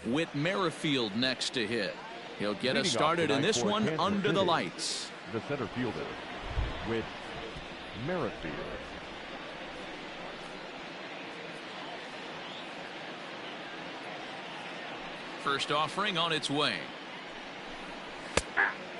Whit Merrifield next to hit. He'll get us started in this one under the lights. The center fielder, Whit Merrifield. First offering on its way.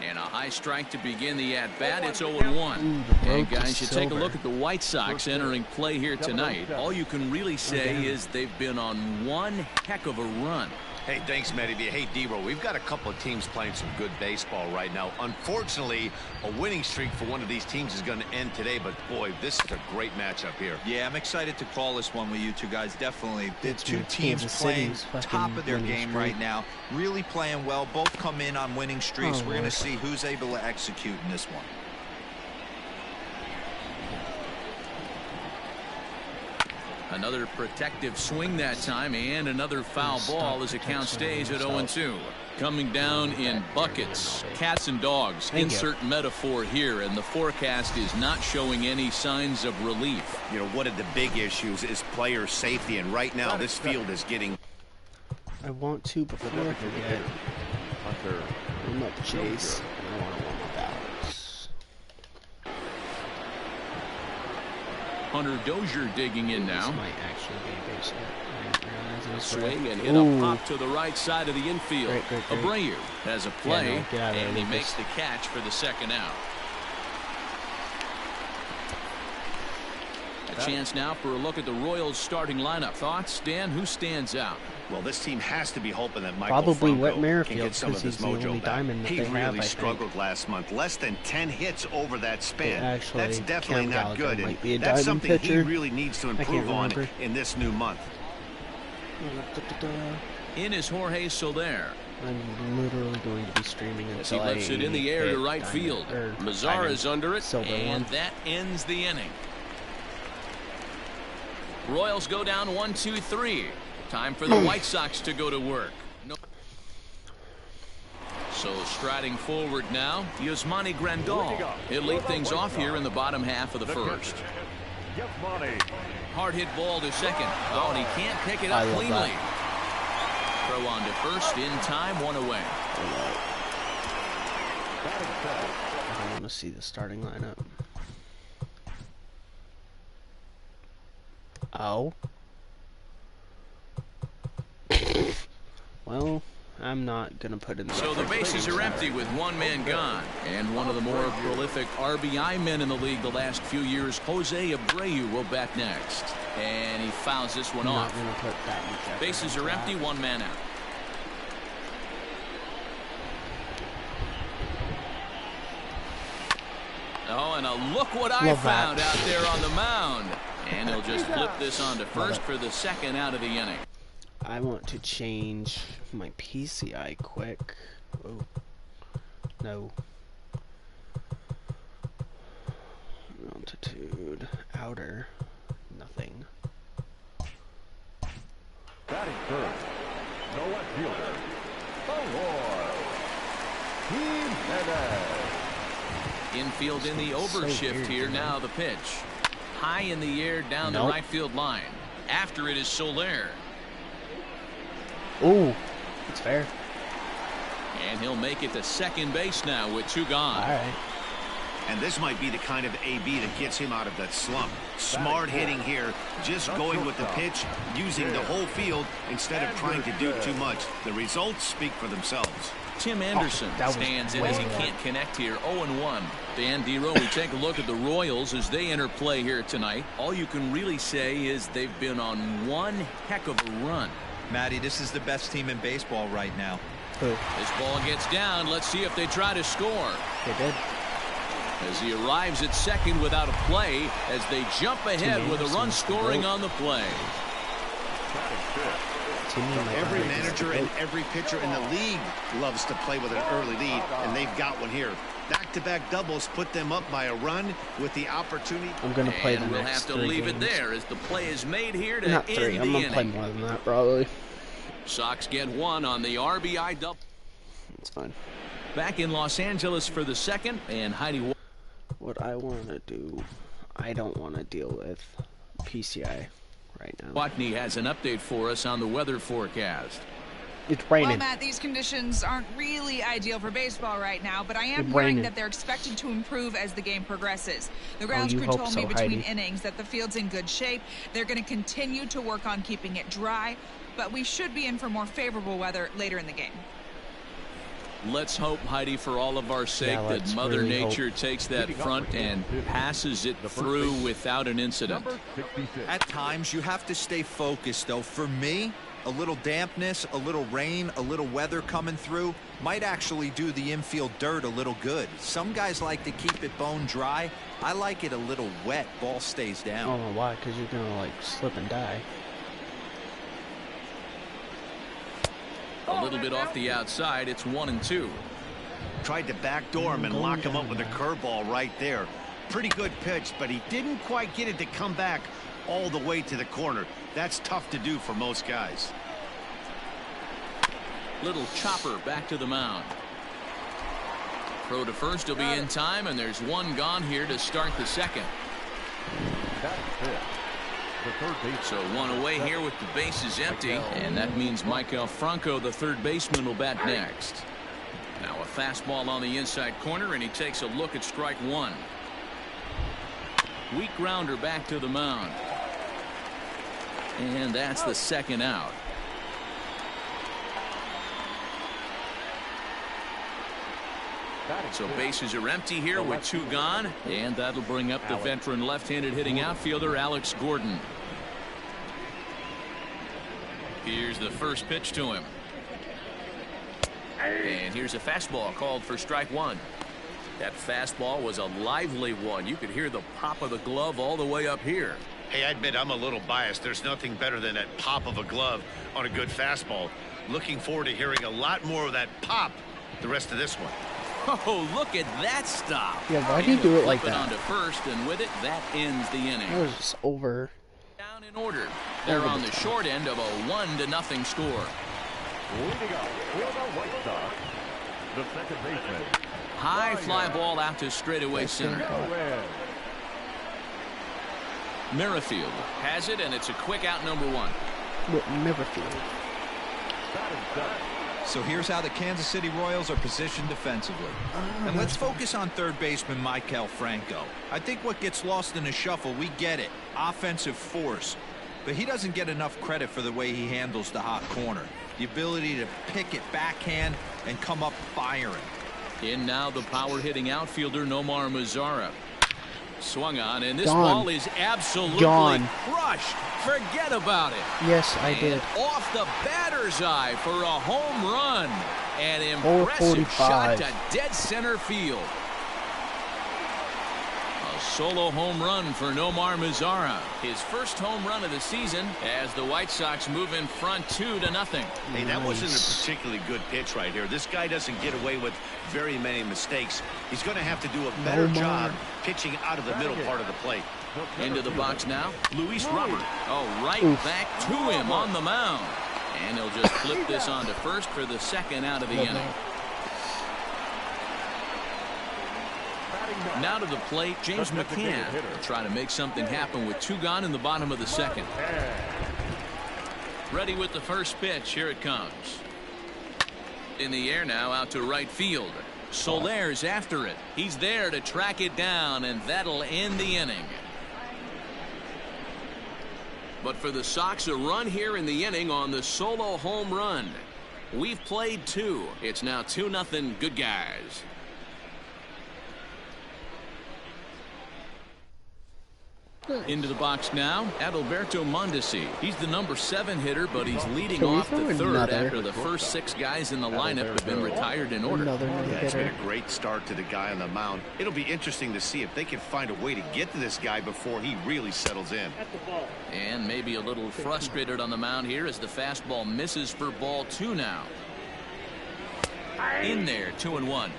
And a high strike to begin the at-bat. It's 0-1. And guys, you take a look at the White Sox entering play here tonight. All you can really say is they've been on one heck of a run. Hey, thanks, Matty. Hey, D-Roll, we've got a couple of teams playing some good baseball right now. Unfortunately, a winning streak for one of these teams is going to end today, but boy, this is a great matchup here. Yeah, I'm excited to call this one with you two guys. Definitely. The two teams playing top of their game right now. Really playing well. Both come in on winning streaks. We're going to see who's able to execute in this one. Another protective swing that time, and another foul ball as the count stays at 0-2. Coming down in buckets, cats and dogs. Insert metaphor here, and the forecast is not showing any signs of relief. You know, one of the big issues is player safety, and right now this field is getting... I want to, before I forget, I'm up Chase. I want to warm up Alex. Hunter Dozier digging in now. This might actually be a base hit. Swing and hit a pop to the right side of the infield. Great. Abreu has a play, and he Lucas. makes the catch for the second out. A chance now for a look at the Royals starting lineup. Thoughts, Dan? Who stands out? Well, this team has to be hoping that Michael Probably Franco Whit Merrifield, can get some of his mojo back. He really I struggled last month. Less than 10 hits over that span. Actually, that's definitely not good. Might be a that's something pitcher. he really needs to improve on in this new month. In is Jorge Soler. I'm literally going to be streaming as he lifts it in the air to right field. Mazara's under it, and one. that ends the inning. Royals go down 1-2-3. Time for the White Sox to go to work. So striding forward now, Yasmani Grandal. He'll lead things off here in the bottom half of the first. Hard hit ball to second. Oh, and he can't pick it up cleanly. Throw on to first in time, one away. I want to see the starting lineup. Oh. Well, I'm not going to put in the... So the bases are empty with one man gone. And one of the more prolific RBI men in the league the last few years, Jose Abreu, will bat next. And he fouls this one off. Bases are empty, one man out. Oh, and look what I found out there on the mound. And he'll just flip this on to first for the second out of the inning. I want to change my PCI quick. Oh. No. Altitude. Outer. Nothing. Batting first, no left fielder, Infield in the overshift here. Now the pitch. High in the air down the right field line. After it is Soler. Oh, it's fair. And he'll make it to second base now with two gone. All right. And this might be the kind of AB that gets him out of that slump. Smart hitting here, just going with the pitch, using the whole field instead of trying to do too much. The results speak for themselves. Tim Anderson stands in as he can't connect here. 0-1. Dan Dero, we take a look at the Royals as they enter play here tonight. All you can really say is they've been on one heck of a run. Matty, this is the best team in baseball right now. This ball gets down. Let's see if they try to score. They did. As he arrives at second without a play, as they jump ahead with a run scoring on the play. Every manager and every pitcher in the league loves to play with an early lead, and they've got one here. Back-to-back doubles put them up by a run with the opportunity. I'm going to play the we'll next have to leave it there as the play is made here to Not three. end I'm the going to play inning. more than that, probably. Sox get one on the RBI double. It's fine. Back in Los Angeles for the second, and Heidi. What I want to do, I don't want to deal with PCI right now. Watney has an update for us on the weather forecast. It's raining. Well, Matt, these conditions aren't really ideal for baseball right now, but I am hearing that they're expected to improve as the game progresses. The grounds crew told me between innings that the field's in good shape. They're going to continue to work on keeping it dry, but we should be in for more favorable weather later in the game. Let's hope, Heidi, for all of our sake, that Mother Nature takes that front and passes it through without an incident. At times, you have to stay focused, though. For me, a little dampness, a little rain, a little weather coming through might actually do the infield dirt a little good. Some guys like to keep it bone dry. I like it a little wet. Ball stays down. I don't know why, because you're going to, like, slip and die. A little bit off the outside. It's 1-2. Tried to backdoor him and lock him up with a curveball right there. Pretty good pitch, but he didn't quite get it to come back all the way to the corner. That's tough to do for most guys. Little chopper back to the mound. Throw to first will be in time, and there's one gone here to start the second. So one away here with the bases empty, and that means Michael Franco, the third baseman, will bat next. Now a fastball on the inside corner, and he takes a look at strike one. Weak grounder back to the mound. And that's the second out. So bases are empty here with two gone, and that'll bring up the veteran left-handed hitting outfielder Alex Gordon. Here's the first pitch to him. And here's a fastball called for strike one. That fastball was a lively one. You could hear the pop of the glove all the way up here. Hey, I admit I'm a little biased. There's nothing better than that pop of a glove on a good fastball. Looking forward to hearing a lot more of that pop the rest of this one. Oh, look at that stop. Yeah, why do you do it like that? Onto first, and with it, that ends the inning. That was over. Down in order. They're on the short end of a 1-0 score. Leading up for the White Sox, the second baseman. High fly ball out to straightaway center. Merrifield has it, and it's a quick out, number one. Merrifield. So here's how the Kansas City Royals are positioned defensively. And let's focus on third baseman Michael Franco. I think what gets lost in the shuffle, we get it. Offensive force. But he doesn't get enough credit for the way he handles the hot corner. The ability to pick it backhand and come up firing. In now the power hitting outfielder Nomar Mazara. Swung on, and this ball is absolutely crushed. Forget about it. Yes, I did. Off the batter's eye for a home run. An impressive shot to dead center field. A solo home run for Nomar Mazara. His first home run of the season as the White Sox move in front 2-0. Hey, that wasn't a particularly good pitch right here. This guy doesn't get away with very many mistakes. He's going to have to do a better job pitching out of the middle part of the plate. Into the box now, Luis Robert. Oh, right back to him on the mound. And he'll just flip this on to first for the second out of the inning. Now to the plate, James McCann will try to make something happen with two gone in the bottom of the second. Ready with the first pitch. Here it comes. In the air now, out to right field. Soler's after it. He's there to track it down, and that'll end the inning. But for the Sox, a run here in the inning on the solo home run. We've played two. It's now 2-0 good guys. Into the box now, Adalberto Mondesi. He's the number 7 hitter, but he's leading off the third after the first 6 guys in the lineup have been retired in order. It's been a great start to the guy on the mound. It'll be interesting to see if they can find a way to get to this guy before he really settles in. And maybe a little frustrated on the mound here as the fastball misses for ball 2 now. In there, 2-1.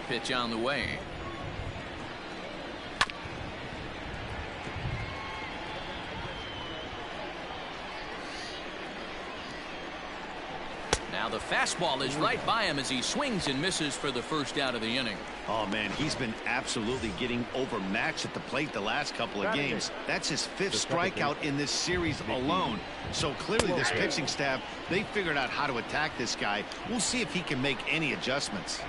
Pitch on the way. Now the fastball is right by him as he swings and misses for the first out of the inning. Oh, man, he's been absolutely getting overmatched at the plate the last couple of games. That's his 5th strikeout in this series alone. So clearly this pitching staff, they figured out how to attack this guy. We'll see if he can make any adjustments.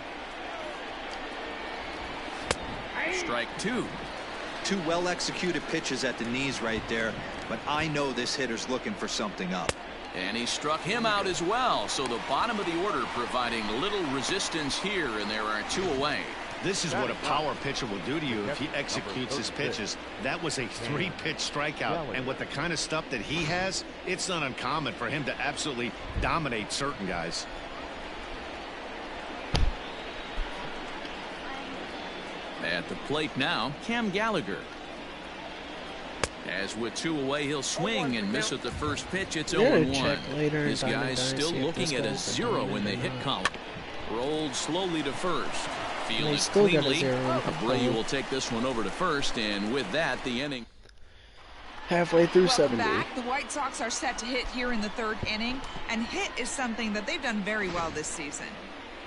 Strike 2. 2 well-executed pitches at the knees right there, but I know this hitter's looking for something up. And he struck him out as well, so the bottom of the order providing little resistance here, and there are 2 away. This is what a power pitcher will do to you if he executes his pitches. That was a 3-pitch strikeout, and with the kind of stuff that he has, it's not uncommon for him to absolutely dominate certain guys. At the plate now, Cam Gallagher. As with 2 away, he'll swing and miss at the first pitch. It's 0-1. This guy's still looking at a 0 in the hit column. Rolled slowly to first. Fielded cleanly. Abreu will take this one over to first, and with that, the inning. Halfway through Welcome 70. back. The White Sox are set to hit here in the 3rd inning, and hit is something that they've done very well this season.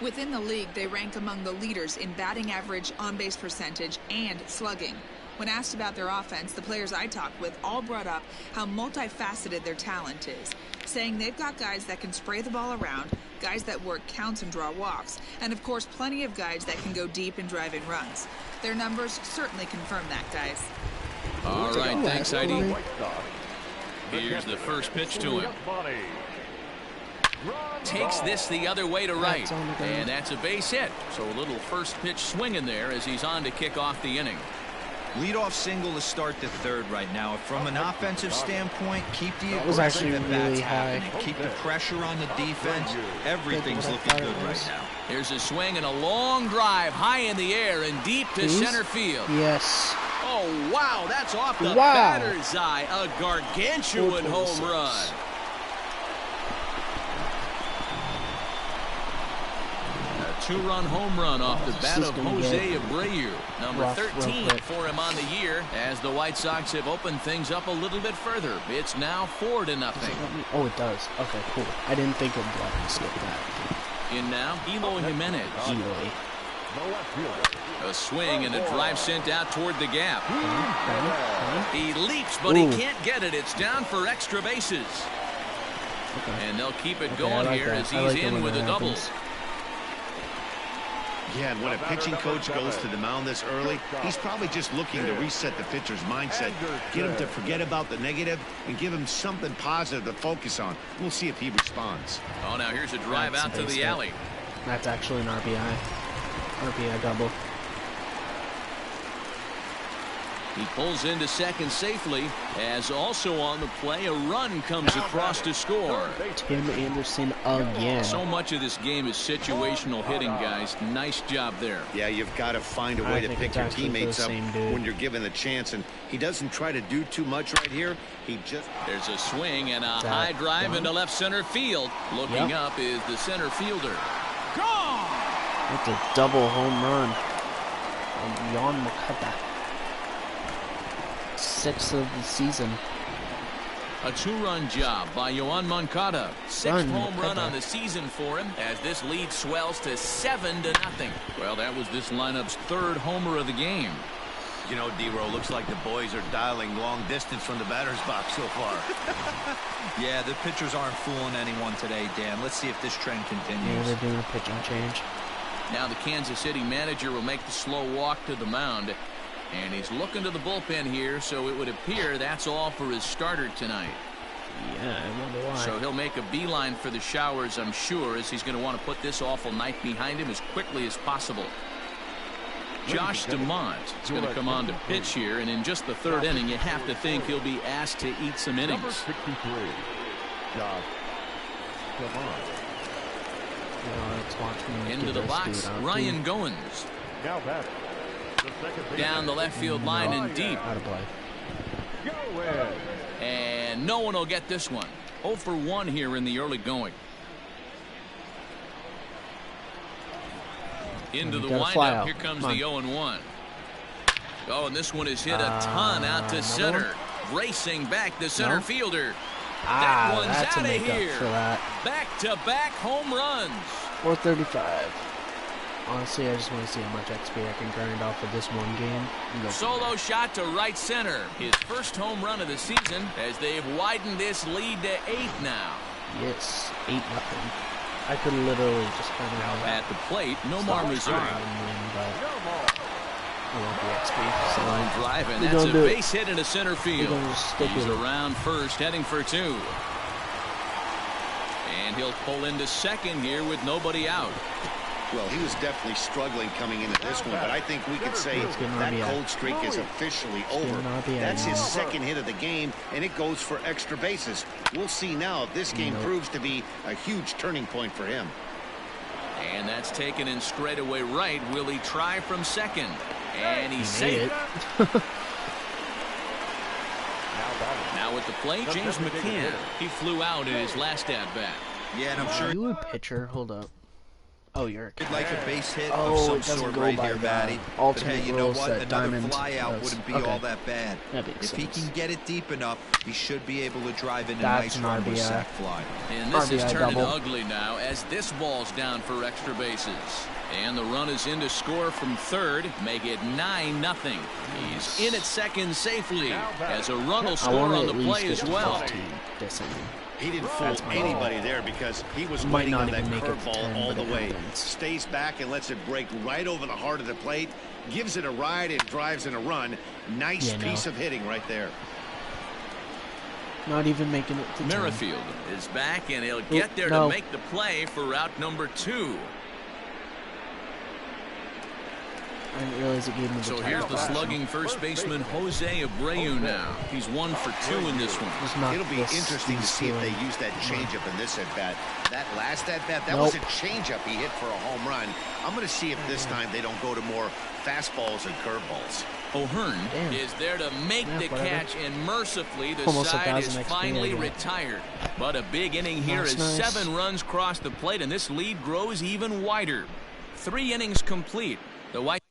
Within the league, they rank among the leaders in batting average, on-base percentage, and slugging. When asked about their offense, the players I talked with all brought up how multifaceted their talent is, saying they've got guys that can spray the ball around, guys that work counts and draw walks, and of course plenty of guys that can go deep and drive in runs. Their numbers certainly confirm that, guys. All right, thanks, Heidi. Here's the first pitch to him. Takes this the other way to right, and that's a base hit. So a little first pitch swing in there as he's on to kick off the inning. Leadoff single to start the 3rd right now. From an offensive standpoint, keep the was actually aggressive really at-bats high. happening. Keep the pressure on the defense. Everything's looking good right now. Here's a swing and a long drive high in the air and deep to center field. Yes. Oh, wow, that's off the batter's eye. A gargantuan home run. A 2-run home run off the bat of Jose Abreu. Number 13 for him on the year as the White Sox have opened things up a little bit further. It's now 4-0. Oh, it does. Okay, cool. I didn't think it would let me skip that. In now, Eloy Jimenez. Eloy. A swing and a drive sent out toward the gap. He leaps, but he can't get it. It's down for extra bases. And they'll keep it going here as he's in with a double. Yeah, and when a pitching coach goes to the mound this early, he's probably just looking to reset the pitcher's mindset, get him to forget about the negative, and give him something positive to focus on. We'll see if he responds. Oh, now here's a drive out to the alley. That's actually an RBI. RBI double. He pulls into second safely, as also on the play, a run comes across to score. Tim Anderson again. So much of this game is situational hitting, guys. Nice job there. Yeah, you've got to find a way to pick your teammates up when you're given the chance, and he doesn't try to do too much right here. He just... There's a swing and a high drive into left center field. Looking up is the center fielder. Gone! That's a double home run from Yon Makata. 6th of the season. A 2-run job by Yoan Moncada. 6th home run on the season for him as this lead swells to 7-0. Well, that was this lineup's 3rd homer of the game. You know, D-Row, looks like the boys are dialing long distance from the batter's box so far. Yeah, the pitchers aren't fooling anyone today, Dan. Let's see if this trend continues. Yeah, they're doing a pitching change. Now the Kansas City manager will make the slow walk to the mound. And he's looking to the bullpen here, so it would appear that's all for his starter tonight. Yeah, I wonder why. So he'll make a beeline for the showers, I'm sure, as he's going to want to put this awful night behind him as quickly as possible. Josh DeMont is going to come on to pitch here, and in just the 3rd inning, you have to think he'll be asked to eat some innings. Number 63, Josh DeMont. Into the box, Ryan Goins. Now batting. Down the left field line and deep. Out of play. And no one will get this one. 0 for 1 here in the early going. Into the windup. Here comes the 0-1. Oh, and this one is hit a ton out to center. Racing back the center fielder. That one's that's a out of makeup here. for that. Back-to-back home runs. 435. Honestly, I just want to see how much XP I can grind off of this one game. Solo shot to right center. His first home run of the season as they've widened this lead to 8 now. Yes, 8-0. I could literally just kind of Now at the plate, Nomar Missouri. I want the XP. So Line drive, and that's a base hit into center field. He's around first, heading for 2. And he'll pull into second here with nobody out. Well, he was definitely struggling coming into this one, but I think we could say that cold streak is officially over. That's his second hit of the game, and it goes for extra bases. We'll see now if this game proves to be a huge turning point for him. And that's taken in straightaway right. Will he try from second? And he's safe. Now at the plate, James McCann. He flew out in his last at-bat. Yeah, and I'm sure. Are you a pitcher? Hold up. Oh, you're a catcher. Like a base hit of some sort right here, Matty. But hey, you know what? Another flyout wouldn't be all that bad. If he can get it deep enough, he should be able to drive in a nice run with sac fly. And this is turning ugly now as this ball's down for extra bases. And the run is in to score from third, make it 9-0. He's in at second safely as a run will score on the play as well. He didn't fool anybody there because he was waiting on that curveball all the way. Stays back and lets it break right over the heart of the plate. Gives it a ride and drives in a run. Nice piece of hitting right there. Not even making it to 10. Merrifield is back, and he'll get there to make the play for route number 2. I didn't realize it gave me the So here's the slugging first baseman Jose Abreu now. He's 1 for 2 in this one. It'll be interesting to see if they use that changeup in this at-bat. That last at-bat, that was a changeup he hit for a home run. I'm going to see if this time they don't go to more fastballs and curveballs. O'Hearn is there to make the catch, and mercifully the side is finally retired. But a big inning here as 7 runs cross the plate, and this lead grows even wider. 3 innings complete. The White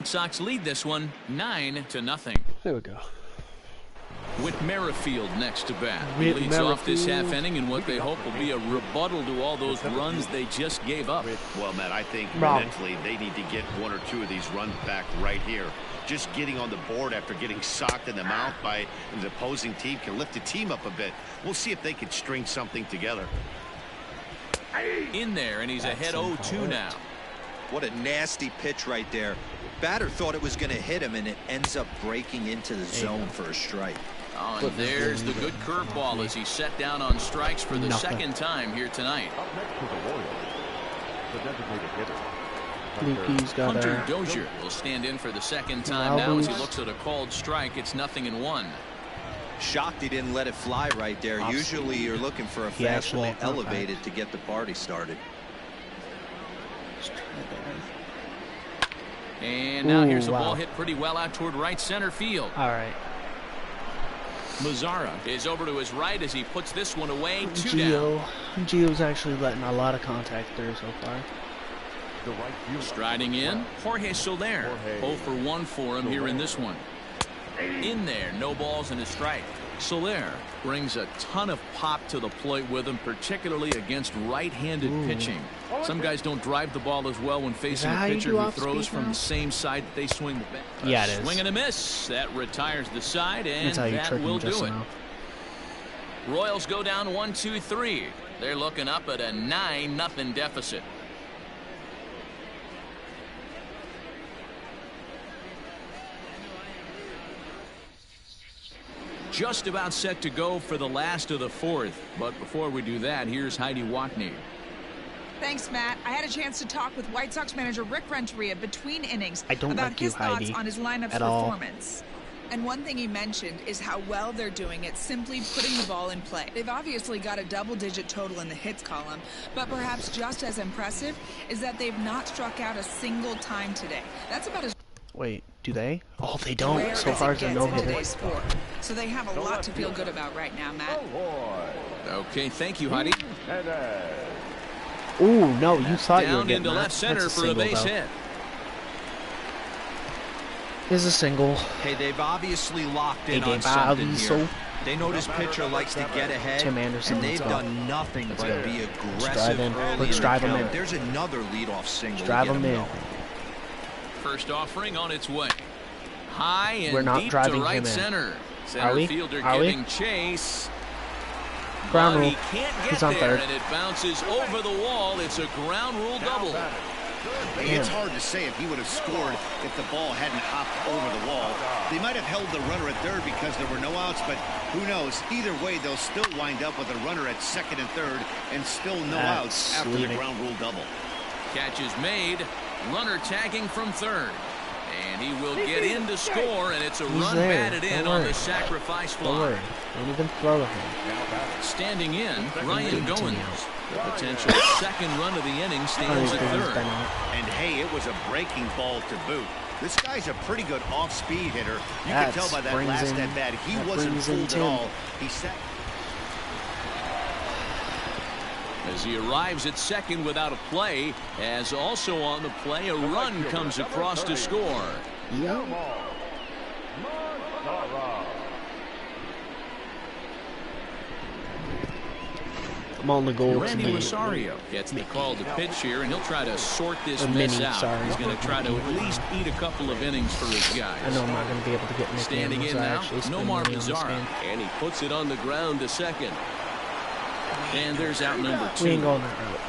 Sox lead this one 9-0. There we go. With Merrifield next to bat. He leads off this half inning in what they hope will be a rebuttal to all those runs they just gave up. Well, Matt, I think mentally they need to get 1 or 2 of these runs back right here. Just getting on the board after getting socked in the mouth by the opposing team can lift the team up a bit. We'll see if they can string something together. In there, and he's ahead 0-2 now. What a nasty pitch right there. Batter thought it was going to hit him, and it ends up breaking into the zone for a strike. Oh, and there's the good curveball as he set down on strikes for the second time here tonight. Up next to the Royals, the designated hitter. Hunter Dozier will stand in for the second time now as he looks at a called strike. It's 0-1. Shocked he didn't let it fly right there. Usually you're looking for a fastball elevated to get the party started. And now here's a ball hit pretty well out toward right center field. All right. Mazzara is over to his right as he puts this one away. 2 down. Gio's actually letting a lot of contact through so far. Striding in, Jorge Soler. 0 for 1 for him here in this one. In there, no balls and a strike. Soler brings a ton of pop to the plate with him, particularly against right-handed pitching. Some guys don't drive the ball as well when facing a pitcher who throws from the same side that they swing the bat. Yeah, it is. Swing and a miss. That retires the side, and that will do it. Royals go down 1-2-3. They're looking up at a 9-0 deficit. Just about set to go for the last of the 4th. But before we do that, here's Heidi Watney. Thanks, Matt. I had a chance to talk with White Sox manager Rick Renteria between innings about like his thoughts on his lineup's performance. And one thing he mentioned is how well they're doing at simply putting the ball in play. They've obviously got a double-digit total in the hits column, but perhaps just as impressive is that they've not struck out a single time today. That's about as... Wait, do they? Oh, they don't. So far as a no-hitter. So they have a lot to feel good about right now, Matt. Okay, thank you, Heidi. Ooh, no, you thought you were down getting into left center for a base hit. Is a single. Hey, they've obviously locked in on something here. They know this pitcher likes to get ahead, Tim Anderson, and they've done nothing but be aggressive early. Let's drive him in. There's another leadoff single. Let's drive him in. First offering on its way. High and we're not deep driving to right him in. center. Are we? Fielder Are giving we? chase. Ground rule. He can't get He's on there, third. and it bounces over the wall. It's a ground rule double. It's hard to say if he would have scored if the ball hadn't hopped over the wall. They might have held the runner at third because there were no outs, but who knows? Either way, they'll still wind up with a runner at second and third and still no outs after the ground rule double. Catch is made. Runner tagging from third. And he will get in to score, and it's a run batted in on the sacrifice fly. Don't even throw him. Standing in, Ryan Goins. The potential second run of the inning stands at third. And hey, it was a breaking ball to boot. This guy's a pretty good off-speed hitter. You can tell by that last at bat, he wasn't fooled at all. He sat. As he arrives at second without a play, as also on the play, a run comes across to score. I'm on the goal. Randy Rosario gets the call to pitch here, and he'll try to sort this mess out. He's going to try to at least eat a couple of innings for his guys. I know I'm not going to be able to get Nick standing in now, Nomar Mazzara, and he puts it on the ground to second. And there's out number 2. We ain't going that route.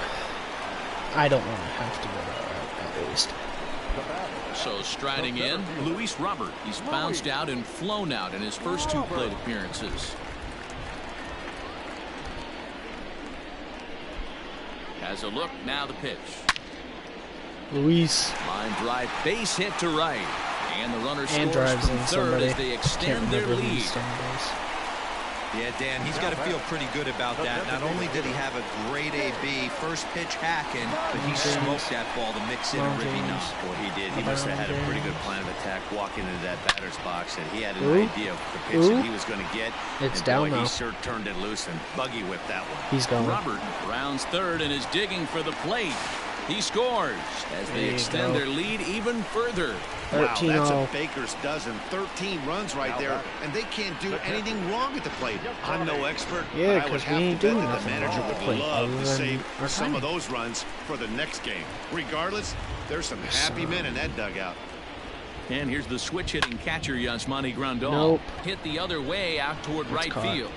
I don't want to have to go that route, at least. So striding in, Luis Robert. He's bounced out and flown out in his first 2 plate appearances. Has a look, now the pitch. Luis. Line drive, base hit to right. And the runner scores from third as they extend their lead. Yeah, Dan, he's got to feel pretty good about that. Not only did he have a great AB, first pitch hacking, but he smoked that ball to mix in a Rippy nut. Well, he did. He must have had a pretty good plan of attack walking into that batter's box, and he had an idea of the pitch that he was going to get. It's and down boy, now. He sure turned it loose and buggy whipped that one. He's going. Robert rounds third and is digging for the plate. He scores as they extend their lead even further. Wow, that's a baker's dozen. 13 runs right there, and they can't do anything wrong at the plate. I'm no expert, but I would have to bet that the manager would love to save some of those runs for the next game. Regardless, there's some happy men in that dugout. And here's the switch-hitting catcher, Yasmani Grandal. Nope. Hit the other way out toward right field.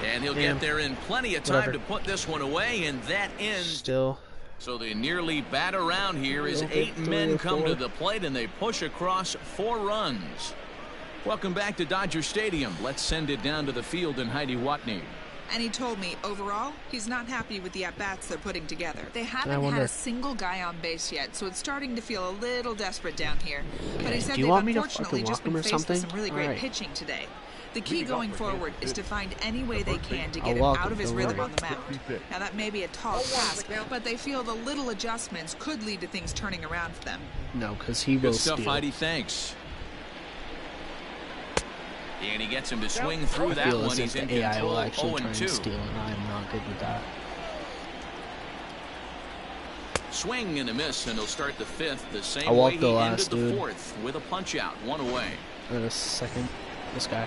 And he'll get there in plenty of time to put this one away, and that ends. Still. So they nearly bat around here as 8 men come to the plate, and they push across 4 runs. Welcome back to Dodger Stadium. Let's send it down to the field in Heidi Watney. And he told me, overall, he's not happy with the at-bats they're putting together. They haven't had a single guy on base yet, so it's starting to feel a little desperate down here. Okay. But he said they've unfortunately just been faced with some really great pitching today. The key going forward is to find any way they can to get him out of his rhythm on the mound. Now, that may be a tall task, but they feel the little adjustments could lead to things turning around for them. No, because he will steal. Good stuff, Heidi. Thanks. And he gets him to swing through that one. He's in AI will control. actually try and 0-2. steal, and I'm not good with that. Swing and a miss, and he'll start the 5th the same way he ended the 4th with a punch out, 1 away. And a second, this guy.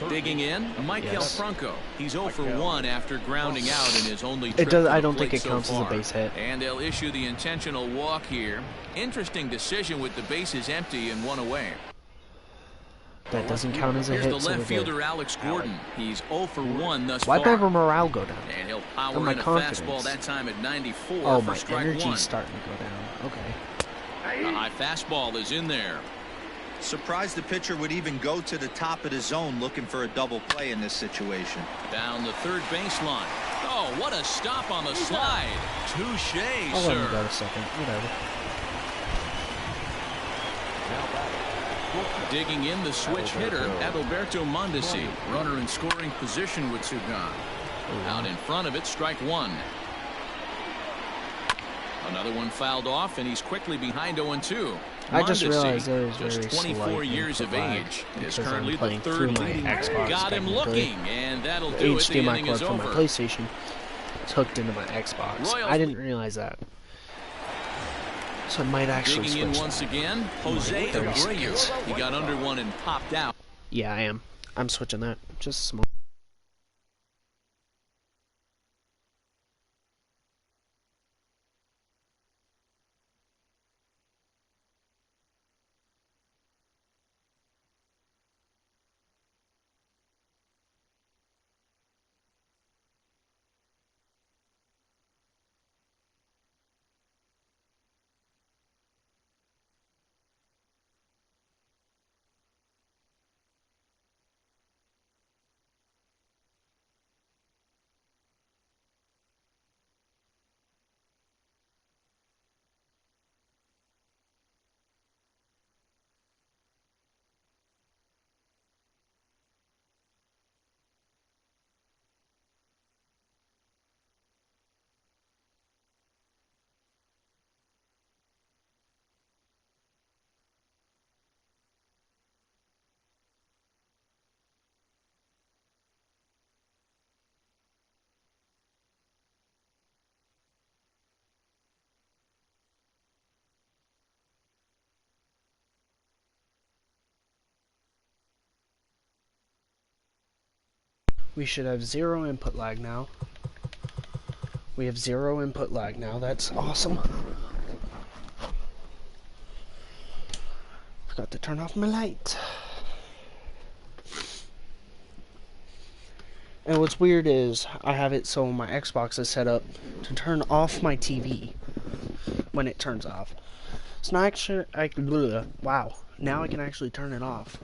Digging in, Michael Franco. He's 0 for 1 after grounding out in his only trip. It does. To the I don't think plate it counts as a base hit. And they'll issue the intentional walk here. Interesting decision with the bases empty and 1 away. That doesn't count as a hit. Here's the left fielder, Alex Gordon. He's 0 for 1 thus far. Why'd my morale go down? And he'll power in a fastball that time at 94 oh, for strike 1. Oh, my energy's starting to go down. Okay. The high fastball is in there. Surprised the pitcher would even go to the top of the zone looking for a double play in this situation. Down the third baseline. Oh, what a stop on the slide. Touche, I'll sir. let him go a second. Whatever. Digging in the switch hitter, Adalberto Mondesi. Runner in scoring position with Sugan. Out in front of it, strike 1. Another one fouled off, and he's quickly behind 0-2. I just realized there is just 24 years of age, is currently the 3rd leading. Xbox. Got him looking, and that'll do it. The HDMI inning cord is from over. my PlayStation is hooked into my Xbox. I didn't realize that. So I might actually digging in switch once that. Again, Jose Abreu. He got under one and popped out. Yeah, I am. I'm switching that. Just small. We should have 0 input lag now. We have 0 input lag now. That's awesome. Forgot to turn off my light. And what's weird is I have it so my Xbox is set up to turn off my TV when it turns off. It's not actually wow. Now I can actually turn it off.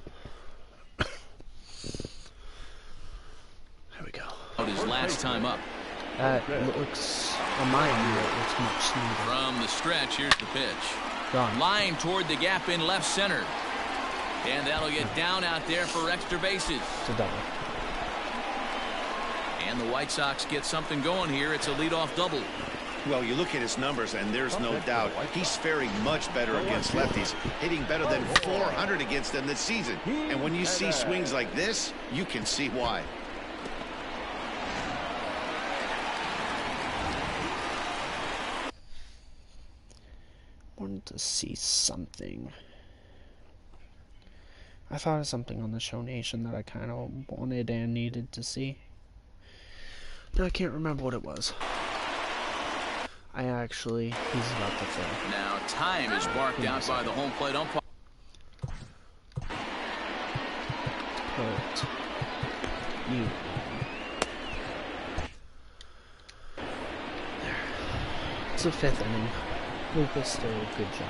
There we go. His last time up. That looks, on my view, it looks much smoother. From the stretch, here's the pitch. Gone. Line toward the gap in left center. And that'll get down out there for extra bases. It's a double. And the White Sox get something going here. It's a leadoff double. Well, you look at his numbers, and there's no doubt he's faring much better against lefties, hitting better than 400 against them this season. And when you see swings like this, you can see why. wanted to see something. I thought of something on the Show Nation that I kind of wanted and needed to see. But I can't remember what it was. He's about to throw. Now time is marked out by the home plate umpire. Put you. There. It's the 5th inning. Lucas still a good job.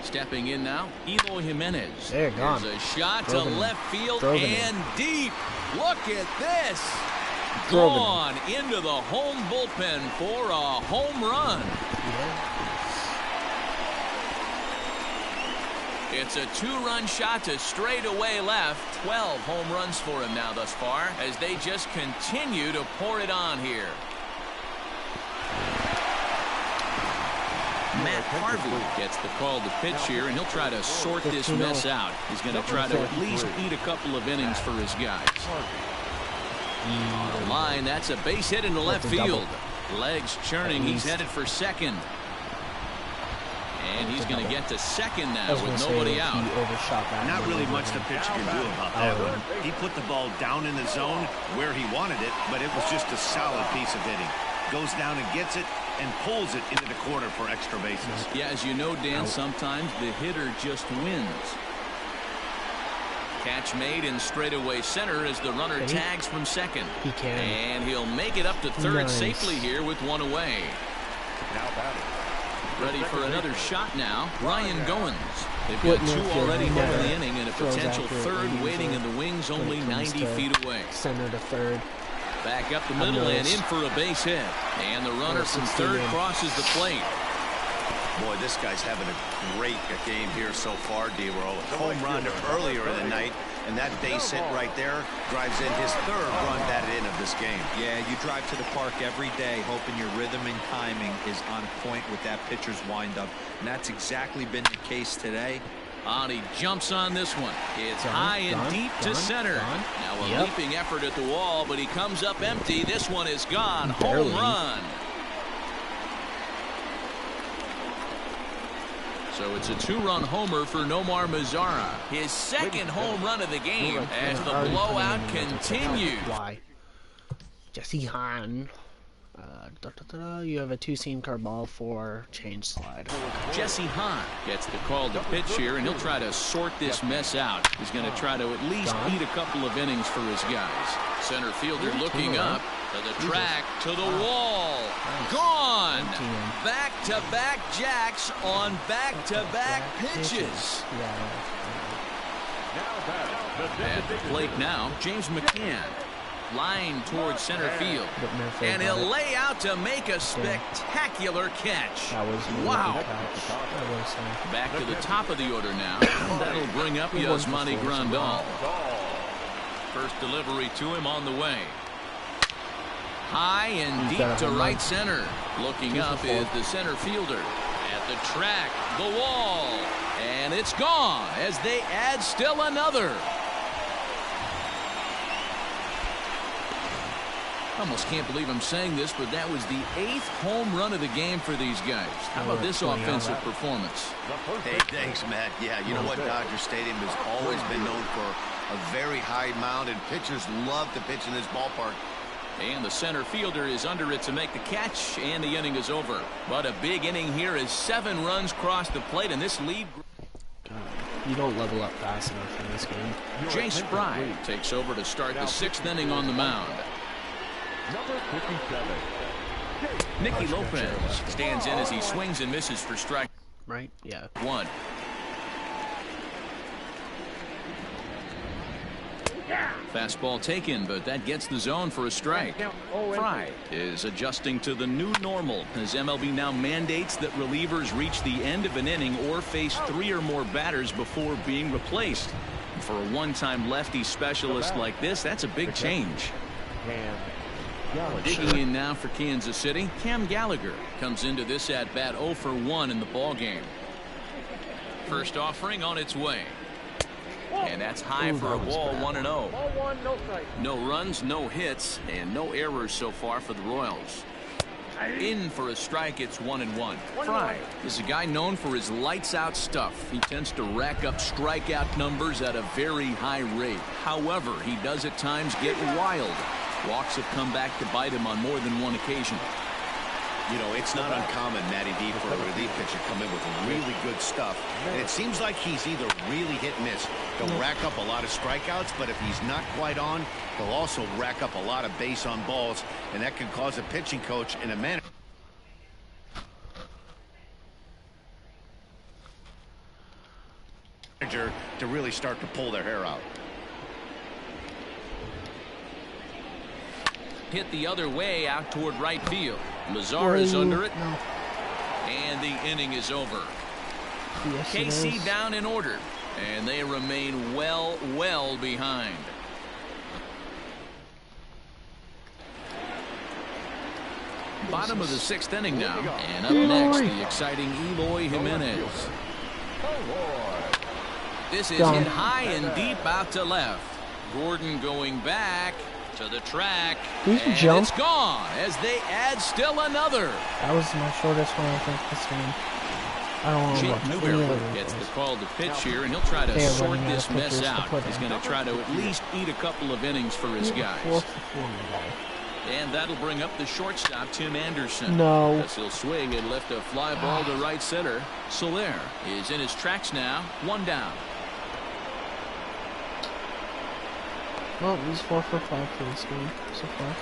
Stepping in now, Eloy Jimenez. There, gone. There's a shot to left field and deep. Look at this. Gone into the home bullpen for a home run. Yeah. It's a 2-run shot to straightaway left. 12 home runs for him now thus far as they just continue to pour it on here. Matt Harvey gets the call to pitch here, and he'll try to sort this mess out. He's going to try to at least eat a couple of innings for his guys. On the line, that's a base hit into left field. Legs churning, he's headed for second. And he's going to get to second now with nobody out. Not really much the pitcher can do about that one. He put the ball down in the zone where he wanted it, but it was just a solid piece of hitting. Goes down and gets it and pulls it into the corner for extra bases. Yeah, as you know, Dan, sometimes the hitter just wins. Catch made in straightaway center as the runner tags from second. He can. And he'll make it up to third safely here with one away. Now batting. Ready for another shot now. Ryan Goins. They've got 2 already over the inning and a potential third waiting in the wings only 90 feet away. Center to third. Back up the middle and in for a base hit. And the runner from third crosses the plate. Boy, this guy's having a great game here so far, D-Roll. Home run earlier in the night, and that base hit right there drives in his 3rd run batted in of this game. Yeah, you drive to the park every day hoping your rhythm and timing is on point with that pitcher's windup, and that's exactly been the case today. He jumps on this one. It's high and deep to center. Now a leaping effort at the wall, but he comes up empty. This one is gone. Home run. So it's a 2-run homer for Nomar Mazara. His 2nd home run of the game as the blowout continues. Why? Jesse Hahn. You have a 2-seam curveball for change slide. Jesse Hahn gets the call to pitch here, and he'll try to sort this mess out. He's going to try to at least eat a couple of innings for his guys. Center fielder looking up to the track, to the wall. Gone. Back-to-back jacks on back-to-back pitches. At the plate now, James McCann. Line towards center field. And he'll lay out to make a spectacular catch. Wow. Back to the top of the order now. That'll bring up Yasmani Grandal. First delivery to him on the way. High and deep to right center. Looking up is the center fielder. At the track, the wall. And it's gone as they add still another. I almost can't believe I'm saying this, but that was the 8th home run of the game for these guys. How about this offensive performance? Hey, thanks, Matt. Yeah, you know what? Dodger Stadium has always been known for a very high mound, and pitchers love to pitch in this ballpark. And the center fielder is under it to make the catch, and the inning is over. But a big inning here as 7 runs cross the plate, and this lead... You don't level up fast enough in this game. Jay Spry takes over to start the 6th inning on the mound. Number 57. Nicky Lopez stands in as he swings and misses for strike. Right? Yeah. 1. Fastball taken, but that gets the zone for a strike. Fry is adjusting to the new normal as MLB now mandates that relievers reach the end of an inning or face 3 or more batters before being replaced. For a one-time lefty specialist like this, that's a big change. Digging in now for Kansas City, Cam Gallagher comes into this at-bat 0 for 1 in the ballgame. First offering on its way. And that's high for a ball, 1-0. No runs, no hits, and no errors so far for the Royals. In for a strike, it's 1-1. Fry is a guy known for his lights-out stuff. He tends to rack up strikeout numbers at a very high rate. However, he does at times get wild. Walks have come back to bite him on more than one occasion. You know, it's not uncommon, Matty D, for a relief pitcher to come in with really good stuff. And it seems like he's either really hit and miss. He'll rack up a lot of strikeouts, but if he's not quite on, he'll also rack up a lot of base on balls, and that can cause a pitching coach and a manager to really start to pull their hair out. Hit the other way out toward right field. Mazar is under it. No. And the inning is over. Yes, KC down in order. And they remain well behind. Bottom of the 6th inning now. And up next, the exciting Eloy Jimenez. This is hit high and deep out to left. Gordon going back to the track, and jump? it's gone as they add still another. That was my shortest one, I think, this game. I don't know Jake Newberger gets the call to pitch here, and he'll try to sort this mess out. He's going to try to at least eat a couple of innings for his guys. And that'll bring up the shortstop, Tim Anderson. No. As he'll swing and lift a fly ball to right center. Soler is in his tracks now, 1 down. Well, he's 4 for 5 for this game so far.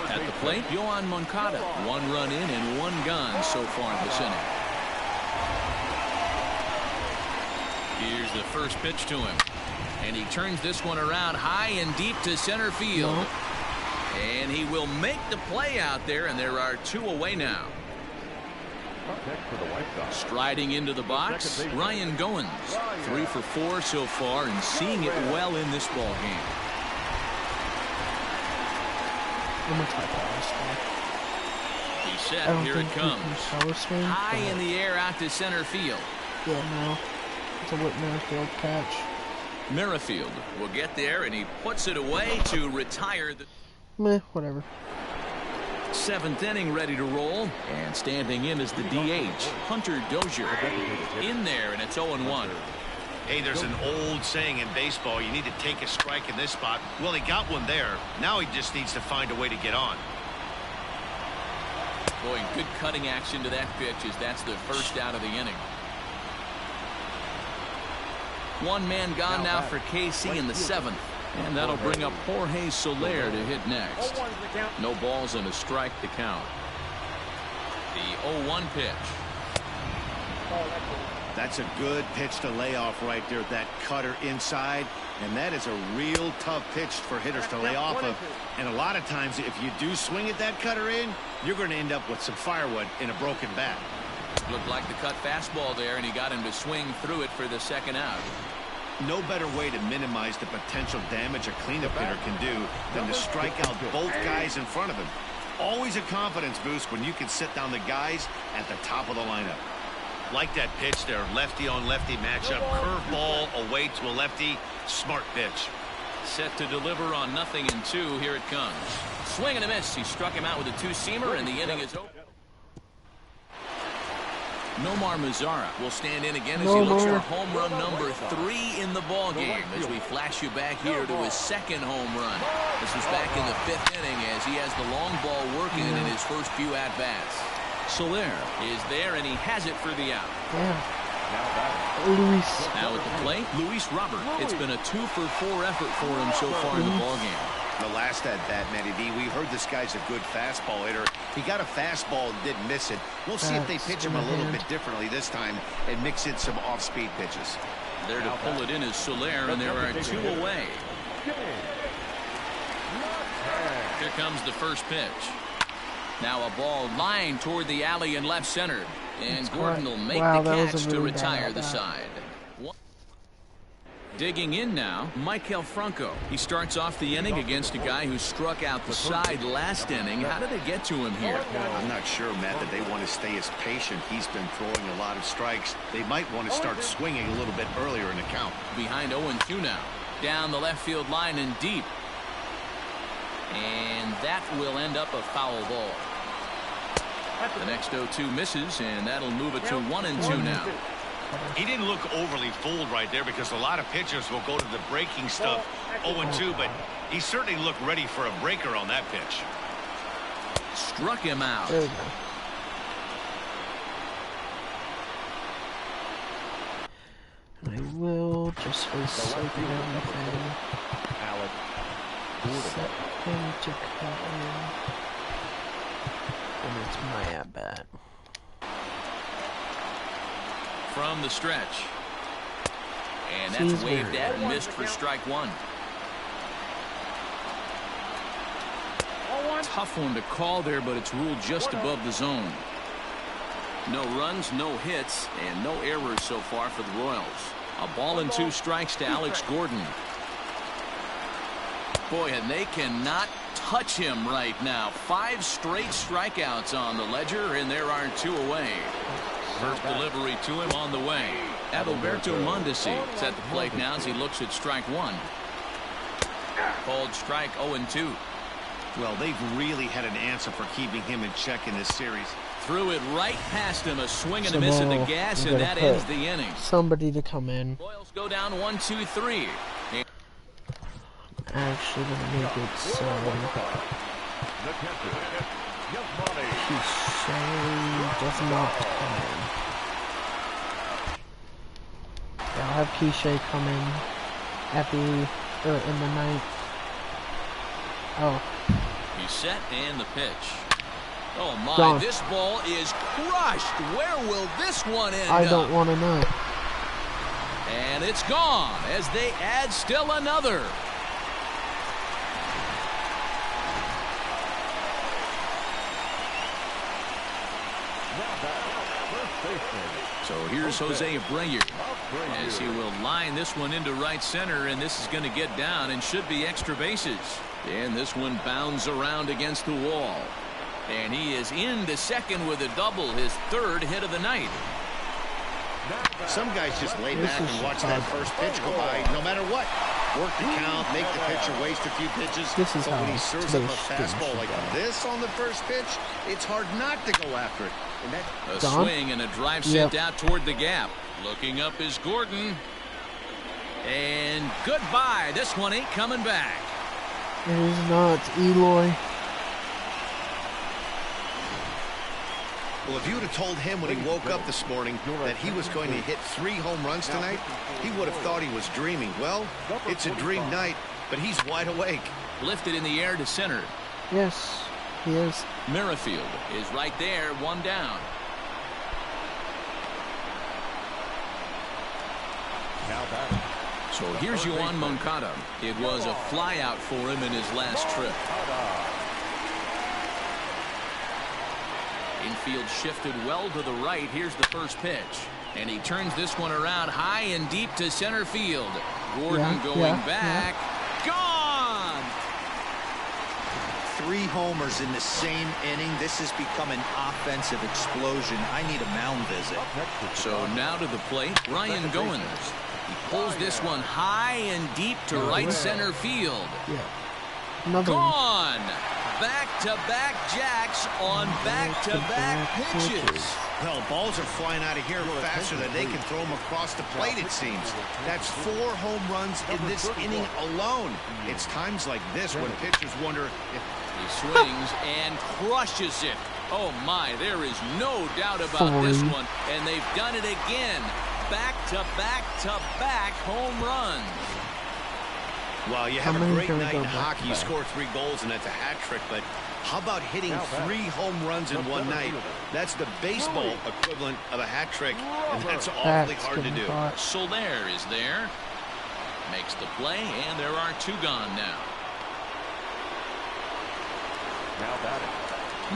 At the plate, Yohan Moncada. 1 run in and 1 gone so far this inning. Here's the first pitch to him. And he turns this one around high and deep to center field. No. And he will make the play out there, and there are 2 away now. Striding into the box, Ryan Goins. 3 for 4 so far and seeing it well in this ball game. He's set. Here it comes. High in the air out to center field. Yeah, no. It's a Whit Merrifield catch. Merrifield will get there, and he puts it away to retire the... Meh, whatever. 7th inning ready to roll, and standing in is the DH, Hunter Dozier. In there, and it's 0-1. Hey, there's an old saying in baseball, you need to take a strike in this spot. Well, he got one there. Now he just needs to find a way to get on. Boy, good cutting action to that pitch as that's the first out of the inning. 1 man gone now for KC in the 7th. And that'll bring up Jorge Soler to hit next. No balls and a strike to count. The 0-1 pitch. That's a good pitch to lay off right there. That cutter inside. And that is a real tough pitch for hitters to lay off of. And a lot of times, if you do swing at that cutter in, you're going to end up with some firewood in a broken bat. Looked like the cut fastball there, and he got him to swing through it for the 2nd out. No better way to minimize the potential damage a cleanup hitter can do than to strike out both guys in front of him. Always a confidence boost when you can sit down the guys at the top of the lineup. Like that pitch there, lefty on lefty matchup, curveball away to a lefty, smart pitch. Set to deliver on 0-2. Here it comes. Swing and a miss. He struck him out with a 2-seamer, and the inning is over. Nomar Mazara will stand in again as he looks for home run number 3 in the ball game. As we flash you back here to his 2nd home run. This was back in the 5th inning as he has the long ball working in his first few at-bats. Soler is there, and he has it for the out. Luis. Now at the plate, Luis Robert. It's been a 2 for 4 effort for him so far in the ball game. The last at-bat, Matty D, we heard this guy's a good fastball hitter. He got a fastball and didn't miss it. We'll see if they pitch him a little bit differently this time and mix in some off-speed pitches. There to pull it in is Soler, and there are 2 away. Here comes the first pitch. Now a ball lined toward the alley in left center. And Gordon will make the catch to retire the side. Digging in now, Maikel Franco. He starts off the inning against a guy who struck out the side last inning. How did it get to him here? I'm not sure, Matt, that they want to stay as patient. He's been throwing a lot of strikes. They might want to start swinging a little bit earlier in the count. Behind 0-2 now. Down the left field line and deep. And that will end up a foul ball. The next 0-2 misses, and that'll move it to 1-2 now. He didn't look overly fooled right there because a lot of pitchers will go to the breaking stuff 0-2, but he certainly looked ready for a breaker on that pitch. Struck him out. There we go. I will just for the sake of everything set him to cut in. And it's my at-bat. From the stretch. And that's waved at and missed for strike one. Tough one to call there, but it's ruled just above the zone. No runs, no hits, and no errors so far for the Royals. A ball and 2 strikes to Alex Gordon. Boy, and they cannot touch him right now. 5 straight strikeouts on the ledger, and there are 2 away. First delivery to him on the way. Adalberto Mondesi is at the plate now as he looks at strike 1. Called strike 0-2. Well, they've really had an answer for keeping him in check in this series. Threw it right past him, a swing and a miss at the gas, and that ends the inning. Somebody to come in. Royals go down 1-2-3. Actually gonna make it so Keishay does not come in. I'll have Keishay come in at the in the ninth. Oh. He's set and the pitch. Oh my, Gone. This ball is crushed. Where will this one end I up? don't want to know. And it's gone as they add still another. So here's Jose Abreu as he will line this one into right center, and this is going to get down and should be extra bases. And this one bounds around against the wall. And he is into second with a double, his 3rd hit of the night. Some guys just lay back and watch that first pitch go by no matter what. Work the count, make the pitcher waste a few pitches. But when he serves up a fastball like this on the first pitch, it's hard not to go after it. And a swing and a drive sent out toward the gap. Looking up is Gordon. And goodbye. This one ain't coming back. It is not, Eloy. Well, if you would have told him when he woke up this morning that he was going to hit 3 home runs tonight, he would have thought he was dreaming. Well, it's a dream night, but he's wide awake. Lifted in the air to center. Yes, he is. Merrifield is right there, 1 down. So here's Yoan Moncada. It was a flyout for him in his last trip. Infield shifted well to the right. Here's the first pitch. And he turns this one around high and deep to center field. Gordon going back. Gone! 3 homers in the same inning. This has become an offensive explosion. I need a mound visit. So now to the plate, Ryan Goins. He pulls this one high and deep to right center field. Gone! Back-to-back jacks on back-to-back pitches. Well, balls are flying out of here faster than they can throw them across the plate, it seems. That's 4 home runs in this inning alone. It's times like this when pitchers wonder if... He swings and crushes it. Oh, my, there is no doubt about this one. And they've done it again. Back-to-back-to-back home runs. Well, you have a great night in hockey. You score 3 goals, and that's a hat trick. But how about hitting 3 home runs in one night? That's the baseball equivalent of a hat trick, and that's awfully hard to do. Soler is there. Makes the play, and there are 2 gone now.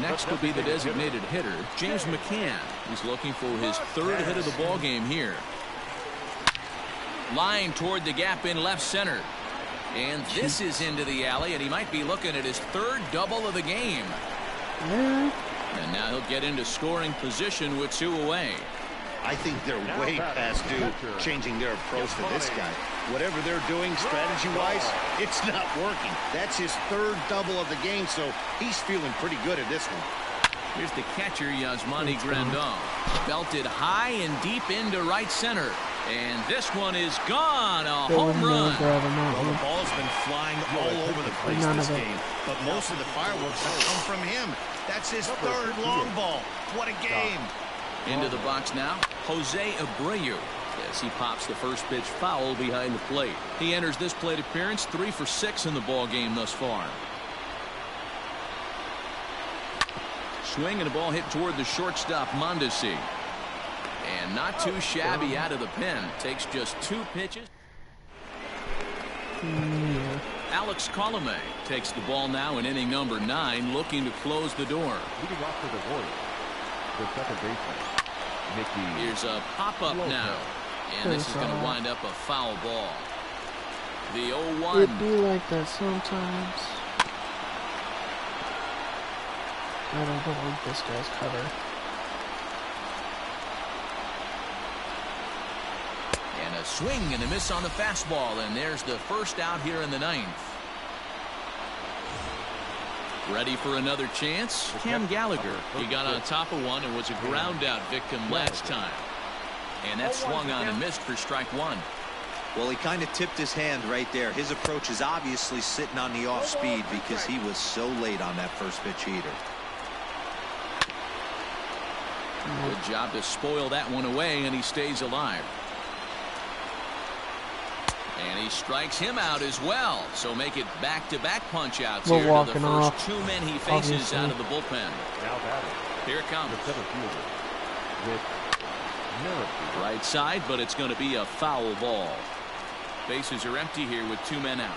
Next will be the designated hitter, James McCann. He's looking for his 3rd hit of the ball game here. Line toward the gap in left center. And this is into the alley, and he might be looking at his 3rd double of the game. And now he'll get into scoring position with 2 away. I think they're way past due changing their approach to this guy. Whatever they're doing strategy-wise, it's not working. That's his third double of the game, so he's feeling pretty good at this one. Here's the catcher, Yasmani Grandal. Belted high and deep into right center. And this one is gone. A home run. Well, the ball's been flying all over the place this game, but most of the fireworks have come from him. That's his third long ball. What a game. Into the box now, Jose Abreu. As he pops the first pitch foul behind the plate. He enters this plate appearance 3 for 6 in the ball game thus far. Swing and a ball hit toward the shortstop, Mondesi. And not too shabby out of the pen. Takes just 2 pitches. Alex Colomé takes the ball now in inning number 9, looking to close the door. Leading off for the Royals, the second baseman, Mickey. Here's a pop-up now. And this is going to wind up a foul ball. The 0-1. It be like that sometimes. I don't like this guy's cutter. And a swing and a miss on the fastball, and there's the first out here in the 9th. Ready for another chance? Cam Gallagher. He got on top of one and was a ground out victim last time. And that swung on and missed for strike 1. Well, he kind of tipped his hand right there. His approach is obviously sitting on the off speed because he was so late on that first pitch heater. Good job to spoil that one away, and he stays alive. And he strikes him out as well. So make it back-to-back punch-outs here to the first 2 men he faces out of the bullpen. Now batting. Here it comes. The center fielder with Miracle. Right side, but it's going to be a foul ball. Bases are empty here with 2 men out.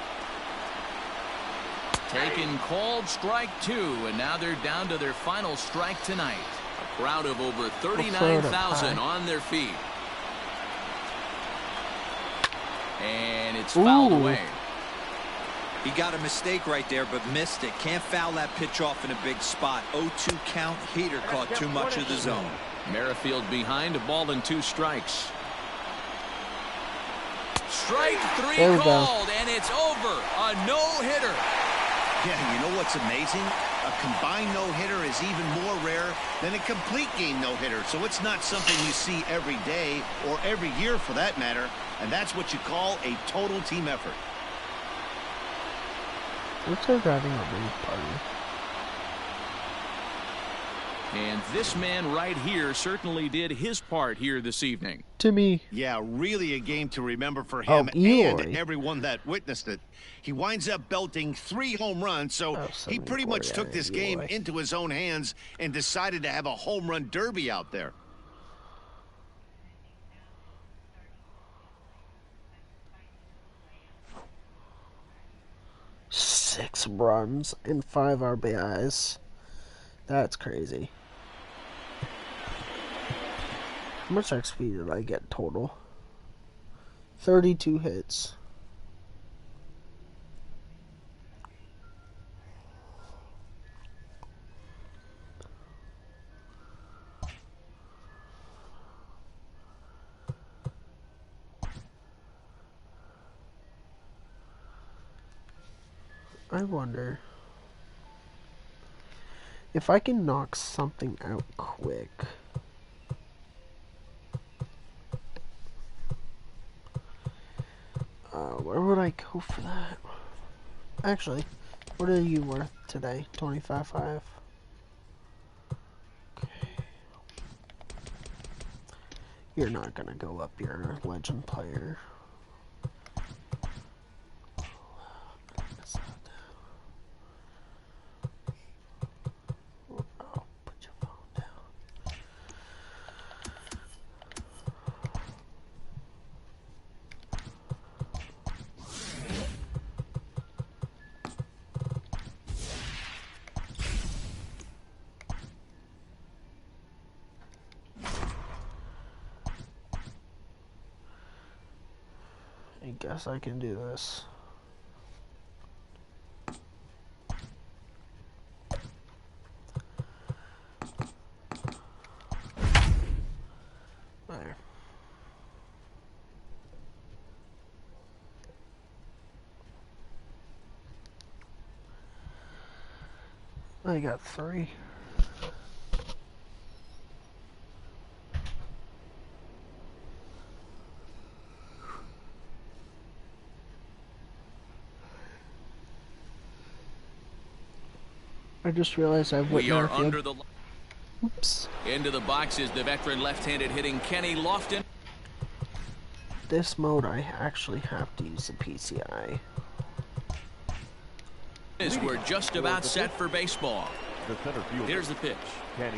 Taken, called, strike 2, and now they're down to their final strike tonight. A crowd of over 39,000 on their feet. And it's fouled away. He got a mistake right there, but missed it. Can't foul that pitch off in a big spot. 0-2 count. Heater caught too much of the zone. Merrifield behind, a ball and 2 strikes. Strike 3 called, and it's over. A no-hitter. Yeah, you know what's amazing? A combined no-hitter is even more rare than a complete game no-hitter. So it's not something you see every day or every year for that matter. And that's what you call a total team effort. Looks like they're having a rave party. And this man right here certainly did his part here this evening. To me. Yeah, really a game to remember for him and everyone that witnessed it. He winds up belting 3 home runs, so he pretty much took this game into his own hands and decided to have a home run derby out there. Six runs and 5 RBIs. That's crazy. How much XP did I get total? 32 hits. I wonder if I can knock something out quick. Where would I go for that? Actually, what are you worth today? 25.5. Okay. You're not gonna go up. You're a legend player. I guess I can do this. there. I got 3. I just realized I've We are under the. Oops. Into the box is the veteran left-handed hitting Kenny Lofton. This mode, I actually have to use the PCI. We're just about set for baseball. The center fielder. Here's the pitch. Kenny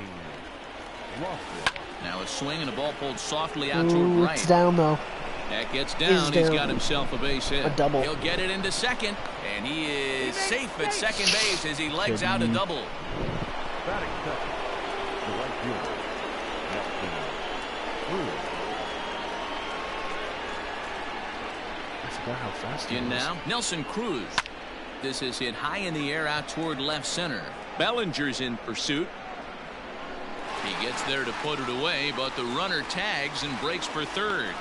Lofton. Now a swing and a ball pulled softly out toward right. It's down though. That gets down. He's got himself a base hit. A double. He'll get it into second, and he is safe at second base as he legs out a double. Batting second. The right fielder. I forgot how fast he In was. now, Nelson Cruz. This is hit high in the air out toward left center. Bellinger's in pursuit. He gets there to put it away, but the runner tags and breaks for third.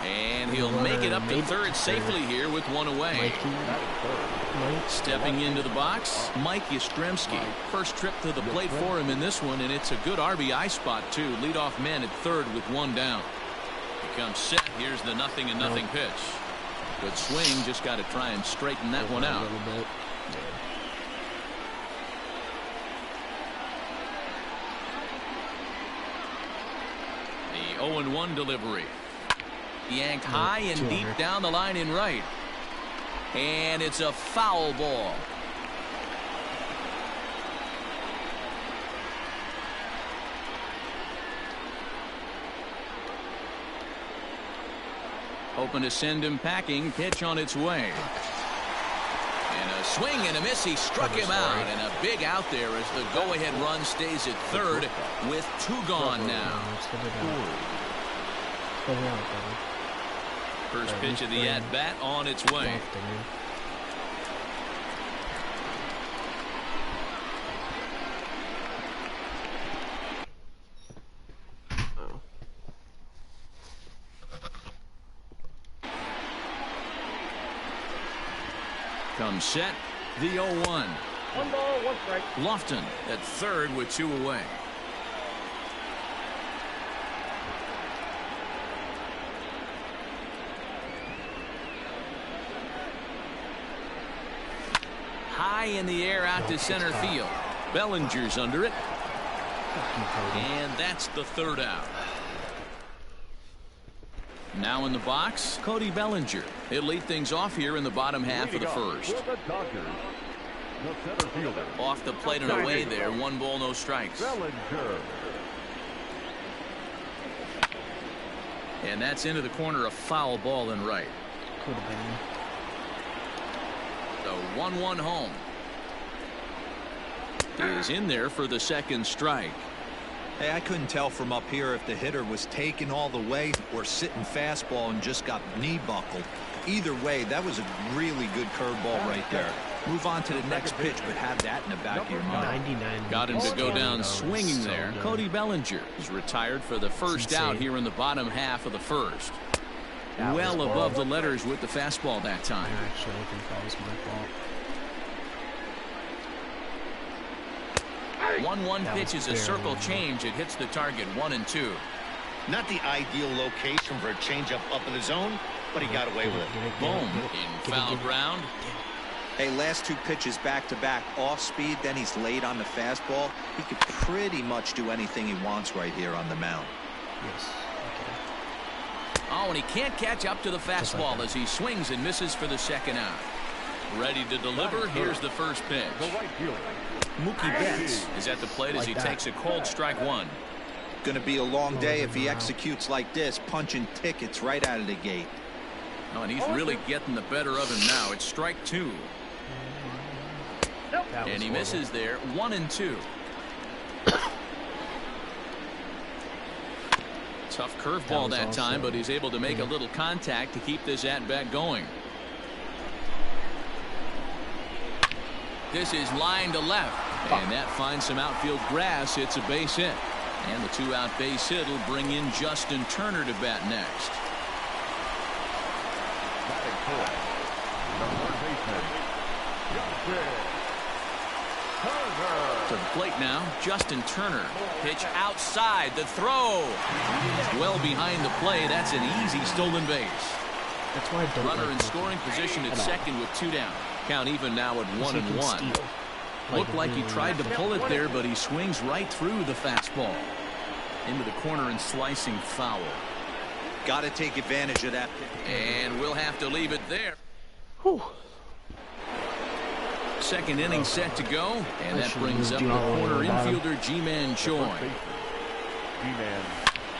And he'll make it up to third safely here with one away. Stepping into the box, Mike Yastrzemski. First trip to the plate for him in this one, and it's a good RBI spot, too. Leadoff man at third with one down. He comes set. Here's the 0-0 pitch. Good swing. Just got to try and straighten that one out. A little bit. The 0-1 delivery. Yanked high and deep down the line in right. And it's a foul ball. Hoping to send him packing. Pitch on its way. And a swing and a miss. He struck him out. And a big out there as the go-ahead run stays at third with 2 gone now. First pitch of the at-bat on its way. Comes set, the 0-1. 1 ball, 1 strike. Lofton at third with 2 away. High in the air out to center field. Bellinger's under it. And that's the 3rd out. Now in the box, Cody Bellinger. He'll lead things off here in the bottom half of the first. Off the plate and away there. 1 ball, no strikes. Bellinger. And that's into the corner, a foul ball in right. Could have been. The 1-1 home. Is in there for the 2nd strike. Hey, I couldn't tell from up here if the hitter was taking all the way or sitting fastball and just got knee buckled. Either way, that was a really good curveball right there. Move on to the next pitch, but have that in the back of your mind. 99. Got him to go down swinging there. Cody Bellinger is retired for the first out here in the bottom half of the first. Well above the letters with the fastball that time. Actually, I think that was my fault. 1-1 pitch is a circle change. It hits the target 1 and 2. Not the ideal location for a changeup up in the zone, but he got away with it. Boom in foul ground. Hey, last 2 pitches back-to-back off speed, then he's late on the fastball. He could pretty much do anything he wants right here on the mound. Yes. Oh, and he can't catch up to the fastball as he swings and misses for the 2nd out. Ready to deliver. Here's the first pitch. Mookie Betts is at the plate as he takes a cold strike 1. Going to be a long day if he executes like this, punching tickets right out of the gate. Oh, and he's really getting the better of him now. It's strike 2. And he misses there. 1 and 2. Tough curveball that time, but he's able to make a little contact to keep this at-bat going. This is line to left, and that finds some outfield grass. It's a base hit. And the 2-out base hit will bring in Justin Turner to bat next. Batting fourth, the third baseman, Justin Turner. To the plate now, Justin Turner. Pitch outside, the throw. Well behind the play. That's an easy stolen base. That's why I don't Runner like in scoring position at second with 2 down. Count even now at 1-1. Looked like he tried to pull it there, but he swings right through the fastball. Into the corner and slicing foul. Got to take advantage of that. And we'll have to leave it there. Whew. Second inning set to go, and that brings up the corner infielder Ji-Man Choi.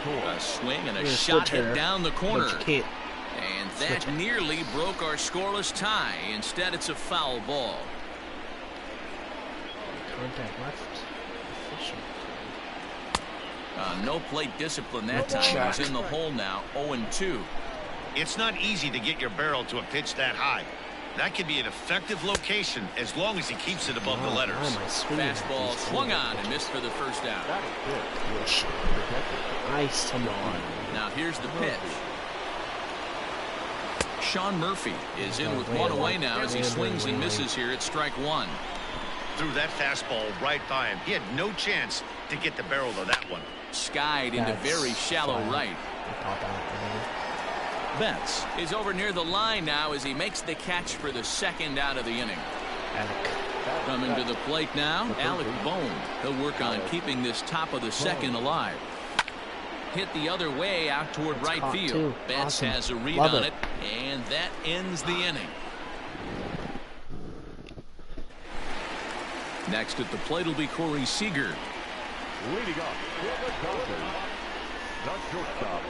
A swing and a shot hit down the corner. And that nearly broke our scoreless tie. Instead, it's a foul ball. Contact left. No plate discipline that time. He's in the hole now, 0-2. It's not easy to get your barrel to a pitch that high. That could be an effective location as long as he keeps it above the letters. Fastball swung on and missed for the first out. Nice. Come on. Now here's the pitch. Sean Murphy is in with 1 away now as he swings and misses here at strike 1. Threw that fastball right by him. He had no chance to get the barrel of that one. Skied into very shallow right. Betts is over near the line now as he makes the catch for the second out of the inning. Coming to the plate now, Alec Bohm. He'll work on keeping this top of the second alive. Hit the other way out toward right field. Betts has a read on it, and that ends the inning. Next at the plate will be Corey Seager. Leading up for the Dodgers, the shortstop,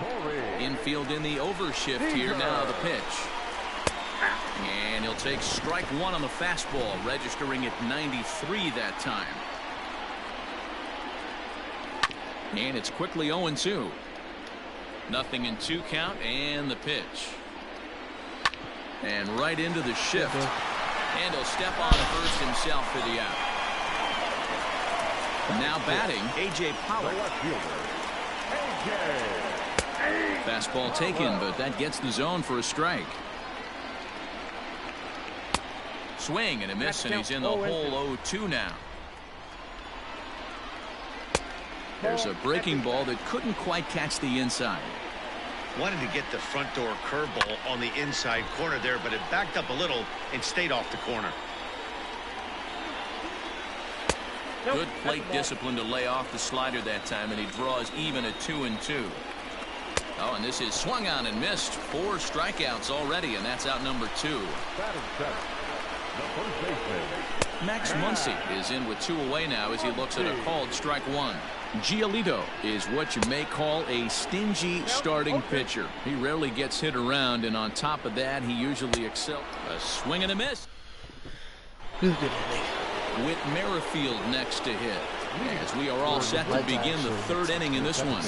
Corey. Infield in the overshift here now, the pitch. And he'll take strike 1 on the fastball, registering at 93 that time. And it's quickly 0-2. Nothing in 2 count, and the pitch. And right into the shift. And he'll step on first himself for the out. Now batting, A.J. Pollock. Fastball taken, but that gets the zone for a strike. Swing and a miss, and he's in the hole 0-2 now. There's a breaking ball that couldn't quite catch the inside. Wanted to get the front door curveball on the inside corner there, but it backed up a little and stayed off the corner. Good plate discipline to lay off the slider that time, and he draws even at 2-2. Oh, and this is swung on and missed. 4 strikeouts already, and that's out number 2. Max Muncy is in with 2 away now as he looks at a called strike 1. Giolito is what you may call a stingy starting pitcher. He rarely gets hit around, and on top of that, he usually excels. A swing and a miss. With Merrifield next to hit, as we are all set to begin the 3rd inning in this one.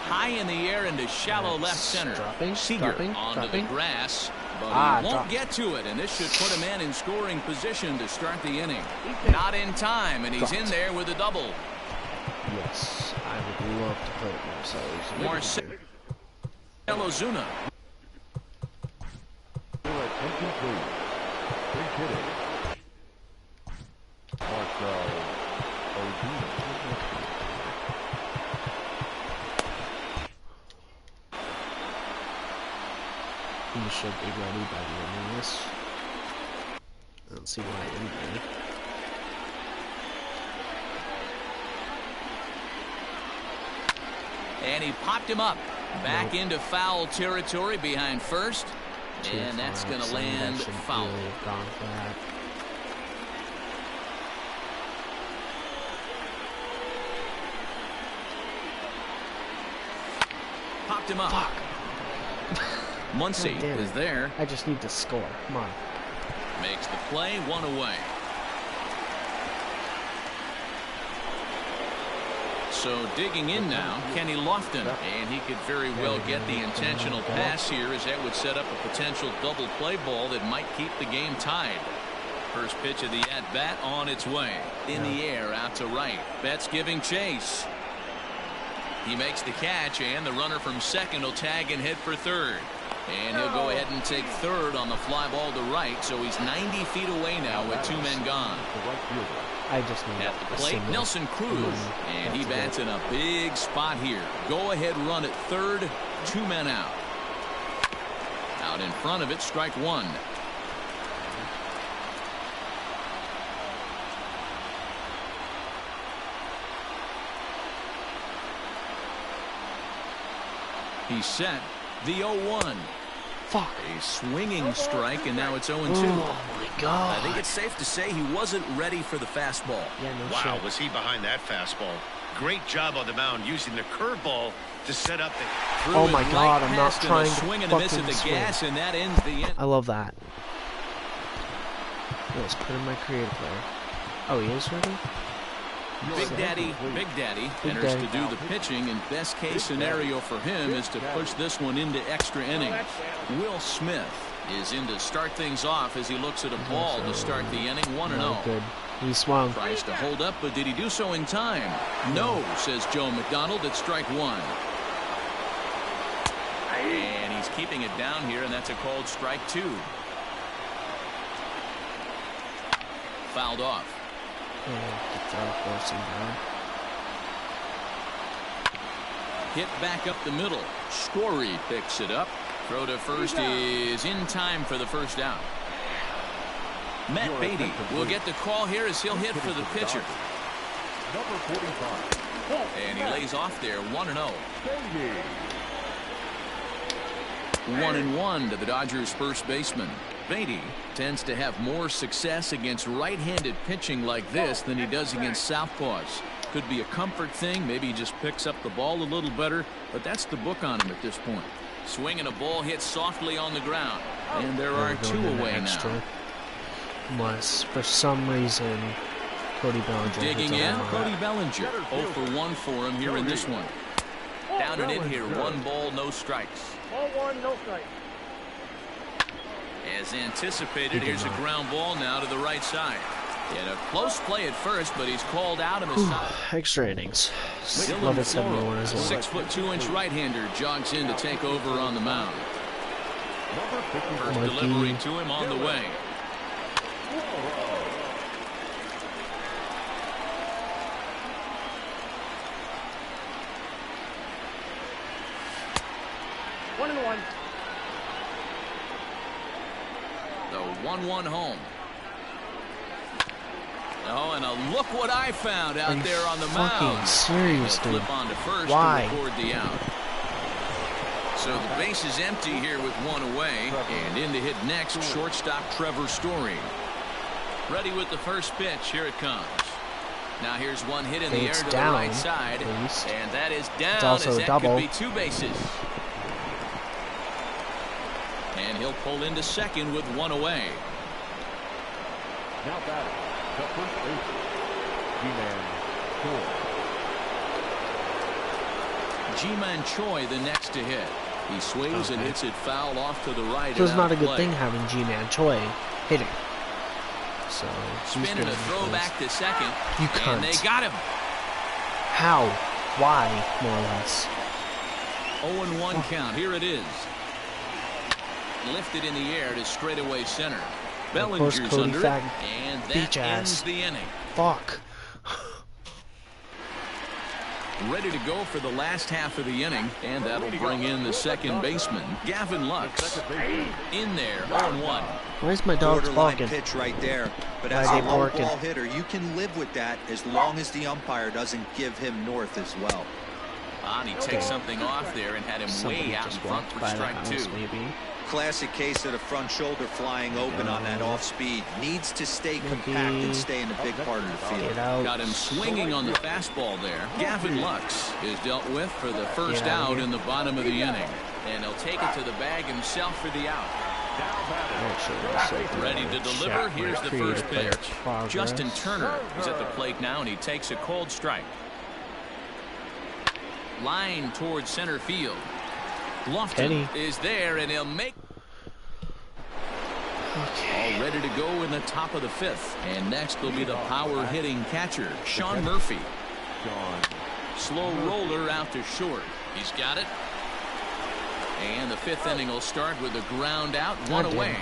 High in the air into shallow left center. Seager onto the grass, but he won't get to it, and this should put a man in scoring position to start the inning. Not in time, and he's in there with a double. Yes, I would love to put Marcell Ozuna. He should be ready by the end of this. I don't see why I didn't really. And he popped him up. Back into foul territory behind first. And that's going to land foul. Really gone for that. Popped him up. Fuck. Muncy is there. I just need to score. Come on. Makes the play, 1 away. So digging in now, Kenny Lofton, and he could very well get the intentional pass here, as that would set up a potential double play ball that might keep the game tied. First pitch of the at-bat on its way. In the air, out to right. Betts giving chase. He makes the catch, and the runner from second will tag and hit for third. And he'll go ahead and take third on the fly ball to right, so he's 90 feet away now with 2 men gone. I just need at the plate, Nelson Cruz, and he bats in a big spot here. Go ahead run at third, 2 men out. Out in front of it, strike 1. He's set. The 0-1. Fuck. A swinging strike, and now it's 0-2. Oh my God. I think it's safe to say he wasn't ready for the fastball. Yeah, no wow, shit. was he behind that fastball? Great job on the mound using the curveball to set up the. Oh my God, I'm not trying to swing and a miss at the swing. gas, and that ends the end. I love that. Let's put in my creative player. Oh, he is ready? Big Daddy enters to do the pitching, and best case scenario for him is to push this one into extra innings. Will Smith is in to start things off as he looks at a ball to start the inning. 1-0. Good. He swung. Tries to hold up, but did he do so in time? No, says Joe McDonald at strike 1. And he's keeping it down here, and that's a called strike 2. Fouled off. Hit back up the middle. Story picks it up. Throw to first is in time for the first out. Matt Beatty will get the call here as he'll hit for the pitcher. Number 45. And he lays off there. 1-0. 1-1 to the Dodgers' first baseman. Beatty tends to have more success against right-handed pitching like this than he does against southpaws. Could be a comfort thing. Maybe he just picks up the ball a little better, but that's the book on him at this point. Swing and a ball hit softly on the ground, and there are 2 away now. Unless for some reason Cody Bellinger digging in. Cody Bellinger 0 for 1 for him here in this one. Down and in here, 1 ball, no strikes. 1-1, no strikes. As anticipated, here's a ground ball now to the right side. He had a close play at first, but he's called out of his side. Extra innings. Level 71 as well. 6'2" right-hander jogs in to take over on the mound. First delivery to him on the way. The 1-1 home. Oh, and look what I found out there on the mound. Serious, dude. Flip on to first Why? to record the out. So the base is empty here with 1 away, and in to hit next, shortstop Trevor Story. Ready with the first pitch. Here it comes. Now here's one hit in the air to the right side, and that is down. It's also as a that double. Could be 2 bases. And he'll pull into second with 1 away. Now batting, the first baseman, G-Man Choi the next to hit. He swings and hits it foul off to the right. So it's not a good thing having G-Man Choi hitting. So spinning a throw back to second. You can't. And they got him. How? Why? More or less. 0-1 count. Here it is. Lifted in the air to straightaway center. Bellinger's under it, and that ends the inning. Fuck. Ready to go for the last half of the inning, and that'll bring in the second baseman, Gavin Lux. In there, 0-1. Why is my dog barking? Pitch right there, but as a low ball hitter, you can live with that as long as the umpire doesn't give him north as well. He takes something off there and had him way out in front for strike 2. Maybe. Classic case of the front shoulder flying open on that off speed. Needs to stay compact and stay in the big part of the field. Got him swinging on the fastball there. Gavin Lux is dealt with for the first out in the bottom of the inning. And he'll take it to the bag himself for the out. Ready to deliver. Here's the first pitch. Justin Turner is at the plate now, and he takes a cold strike. Line towards center field. Lofton is there, and he'll make. Okay. All ready to go in the top of the 5th. And next will be the power-hitting catcher, Sean Murphy. Slow roller out to short. He's got it. And the 5th inning will start with a ground out, 1 away.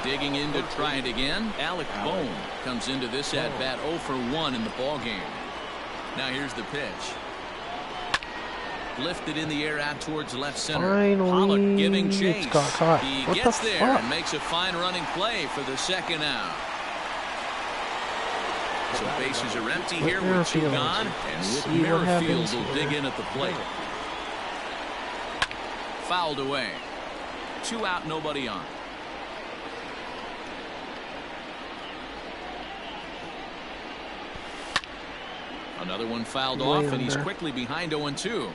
Digging in to try it again. Alec Bohm comes into this at bat 0 for 1 in the ball game. Now here's the pitch. Lifted in the air out towards left center. Finally, Pollock giving chase. got caught. He What gets the there fuck? and makes a fine running play for the 2nd out. So bases are empty here with 2 gone, and Whit Merrifield will dig in at the plate. Fouled away. 2 out, nobody on. Another one fouled off, and he's quickly behind 0-2.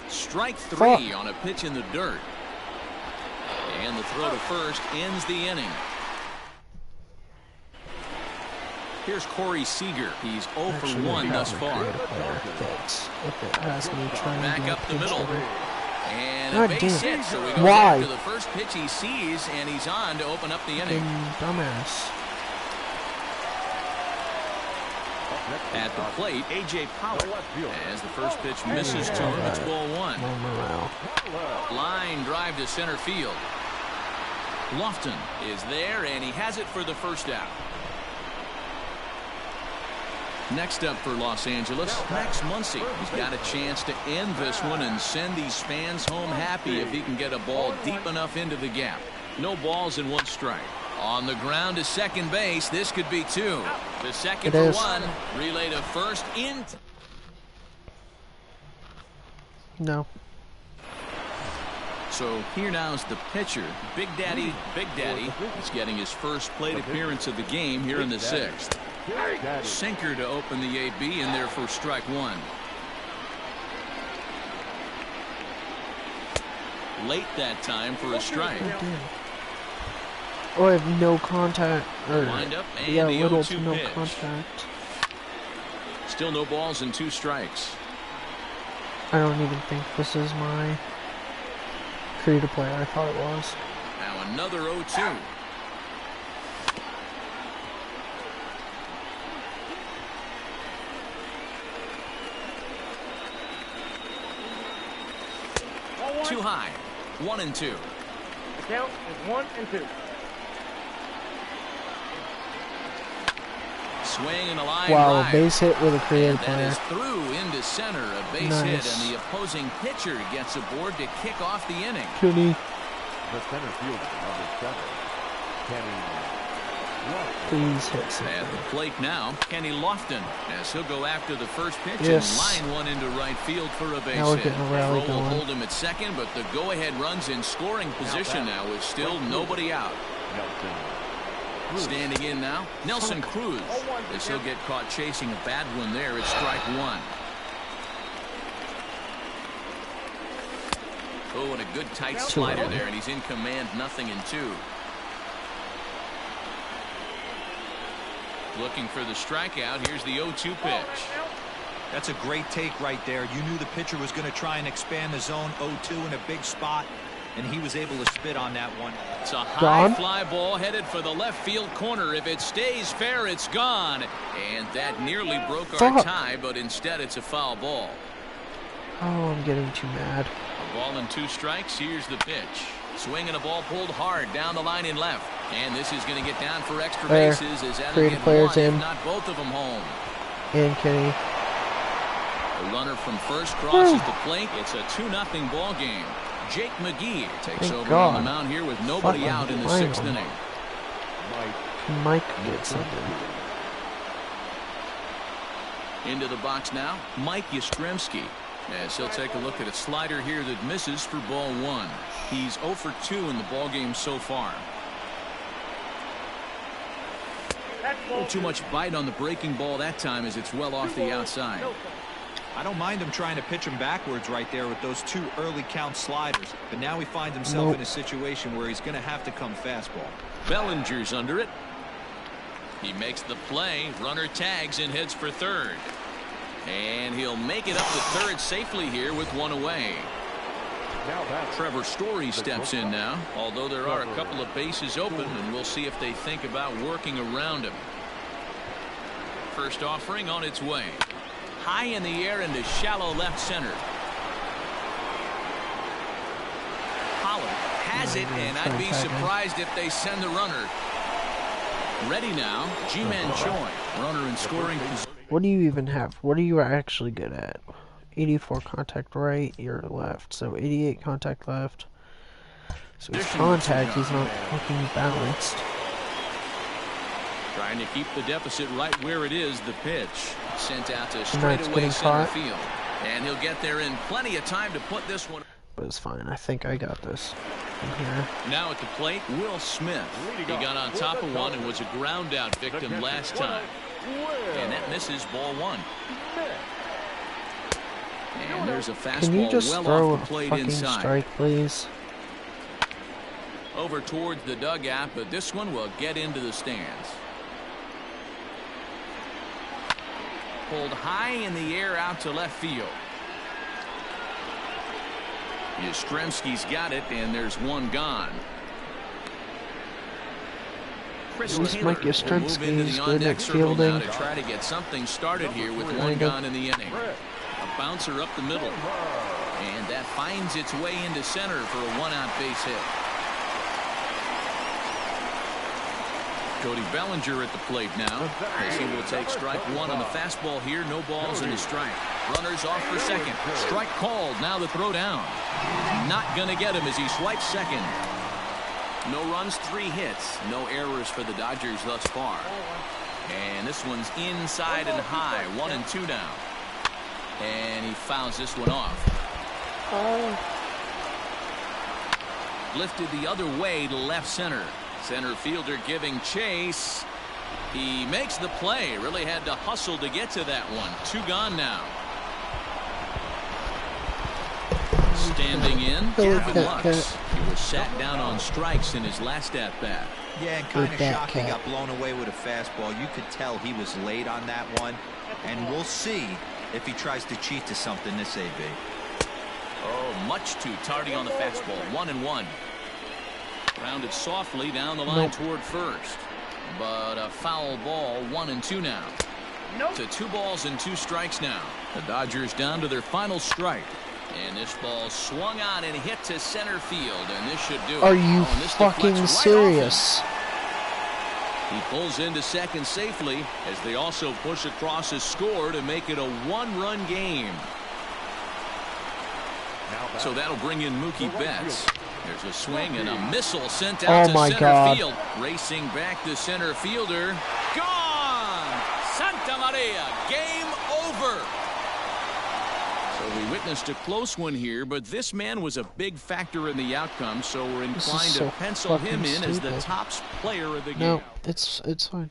Strike 3 on a pitch in the dirt. And the throw to first ends the inning. Here's Corey Seager. He's 0 for 1 thus far. Back up the middle. And a base hit, so he goes after the first pitch he sees, and he's on to open up the inning. Dumbass. At the plate, A.J. Pollock. As the first pitch misses to him, it's ball 1. Line drive to center field. Lofton is there, and he has it for the first out. Next up for Los Angeles, Max Muncy. He's got a chance to end this one and send these fans home happy if he can get a ball deep enough into the gap. No balls and 1 strike. On the ground to second base. This could be 2. The second for 1. Relay to first in. No. So here now is the pitcher, Big Daddy. He's getting his first plate appearance of the game here in the 6th. Sinker to open the AB, and there for strike 1. Late that time for a strike. Oh, I have no contact. Wind up and yeah, the little 0-2 to no pitch. contact. Still no balls and 2 strikes. I don't even think this is my creative player. I thought it was. Now another 0-2. Too high. 1-2. The count is 1-2. Swing and a line wow, drive. base hit with a creative That player. is through into center, a base hit, and the opposing pitcher gets aboard to kick off the inning. Kenny. The center fielder, number 7, Kenny. Please hit something. At the plate now, Kenny Lofton, as he'll go after the first pitch Yes. and line one into right field for a base Now we're hit. getting a rally Throw will going. hold him at second, but the go-ahead run's in scoring position now with still nobody out. Standing in now, Nelson Cruz, as he'll get caught chasing a bad one there at strike 1. Oh, and a good tight slider there, and he's in command, 0-2. Looking for the strikeout. Here's the 0-2 pitch. That's a great take right there. You knew the pitcher was going to try and expand the zone. 0-2 in a big spot, and he was able to spit on that one. It's a high fly ball headed for the left field corner. If it stays fair, it's gone. And that nearly broke our tie, but instead it's a foul ball. Oh, I'm getting too mad. A ball and 2 strikes. Here's the pitch. Swinging a ball pulled hard down the line in left. And this is going to get down for extra bases as that'll get one, if not both of them home. And Kenny. The runner from first crosses the plate. It's a 2-0 ball game. Jake McGee takes over on the mound here with nobody out in the 6th inning. Mike gets something. Into the box now, Mike Yastrzemski, as he'll take a look at a slider here that misses for ball 1. He's 0 for 2 in the ball game so far. A little too much bite on the breaking ball that time as it's well off the outside. I don't mind him trying to pitch him backwards right there with those 2 early count sliders, but now he finds himself in a situation where he's going to have to come fastball. Bellinger's under it. He makes the play. Runner tags and heads for third. And he'll make it up to third safely here with one away. Trevor Story steps in now, although there are a couple of bases open, and we'll see if they think about working around him. First offering on its way. High in the air into shallow left center. Holland has it, and I'd be surprised if they send the runner. Ready now, Ji-Man Choi, runner in scoring position. What do you even have? What are you actually good at? 84 contact right, you're left. So 88 contact left. So his contact, he's not looking balanced. Trying to keep the deficit right where it is. The pitch sent out to straightaway center field. And he'll get there in plenty of time to put this one. But it's fine. I think I got this from here. Now at the plate, Will Smith. He got on top of one and was a ground out victim last time. And that misses ball one. And there's a fastball. Can you just well throw off the plate a fucking inside. strike, please? Over towards the dugout, but this one will get into the stands. Pulled high in the air out to left field. Yastrzemski's got it, and there's one gone. Chris Taylor Mike Yastrzemski's good at fielding. now to try to get something started here with one gone in the inning. A bouncer up the middle, and that finds its way into center for a one-out base hit. Cody Bellinger at the plate now, as he will take strike one on the fastball here. No balls and a strike. Runners off for second. Strike called. Now the throw down. Not going to get him as he swipes second. No runs, 3 hits. No errors for the Dodgers thus far. And this one's inside and high. 1-2 now. And he fouls this one off. Lifted the other way to left center. Center fielder giving chase. He makes the play. Really had to hustle to get to that one. 2 gone now. Standing in, Gavin Lux. He was sat down on strikes in his last at-bat. Yeah, and kind of shocked he got blown away with a fastball. You could tell he was late on that one. And we'll see if he tries to cheat to something this AB. Oh, much too tardy on the fastball. 1-1. Rounded softly down the line toward first. But a foul ball. 1-2 now. To 2 balls and 2 strikes now. The Dodgers down to their final strike. And this ball swung on and hit to center field. And this should do it. Are you fucking serious? He pulls into second safely as they also push across his score to make it a 1-run game. So that'll bring in Mookie Betts. There's a swing and a missile sent out to center field. Racing back to center fielder. Gone! Santa Maria. Game over. So we witnessed a close one here, but this man was a big factor in the outcome, so we're inclined to pencil him in as the top player of the game. No, it's fine.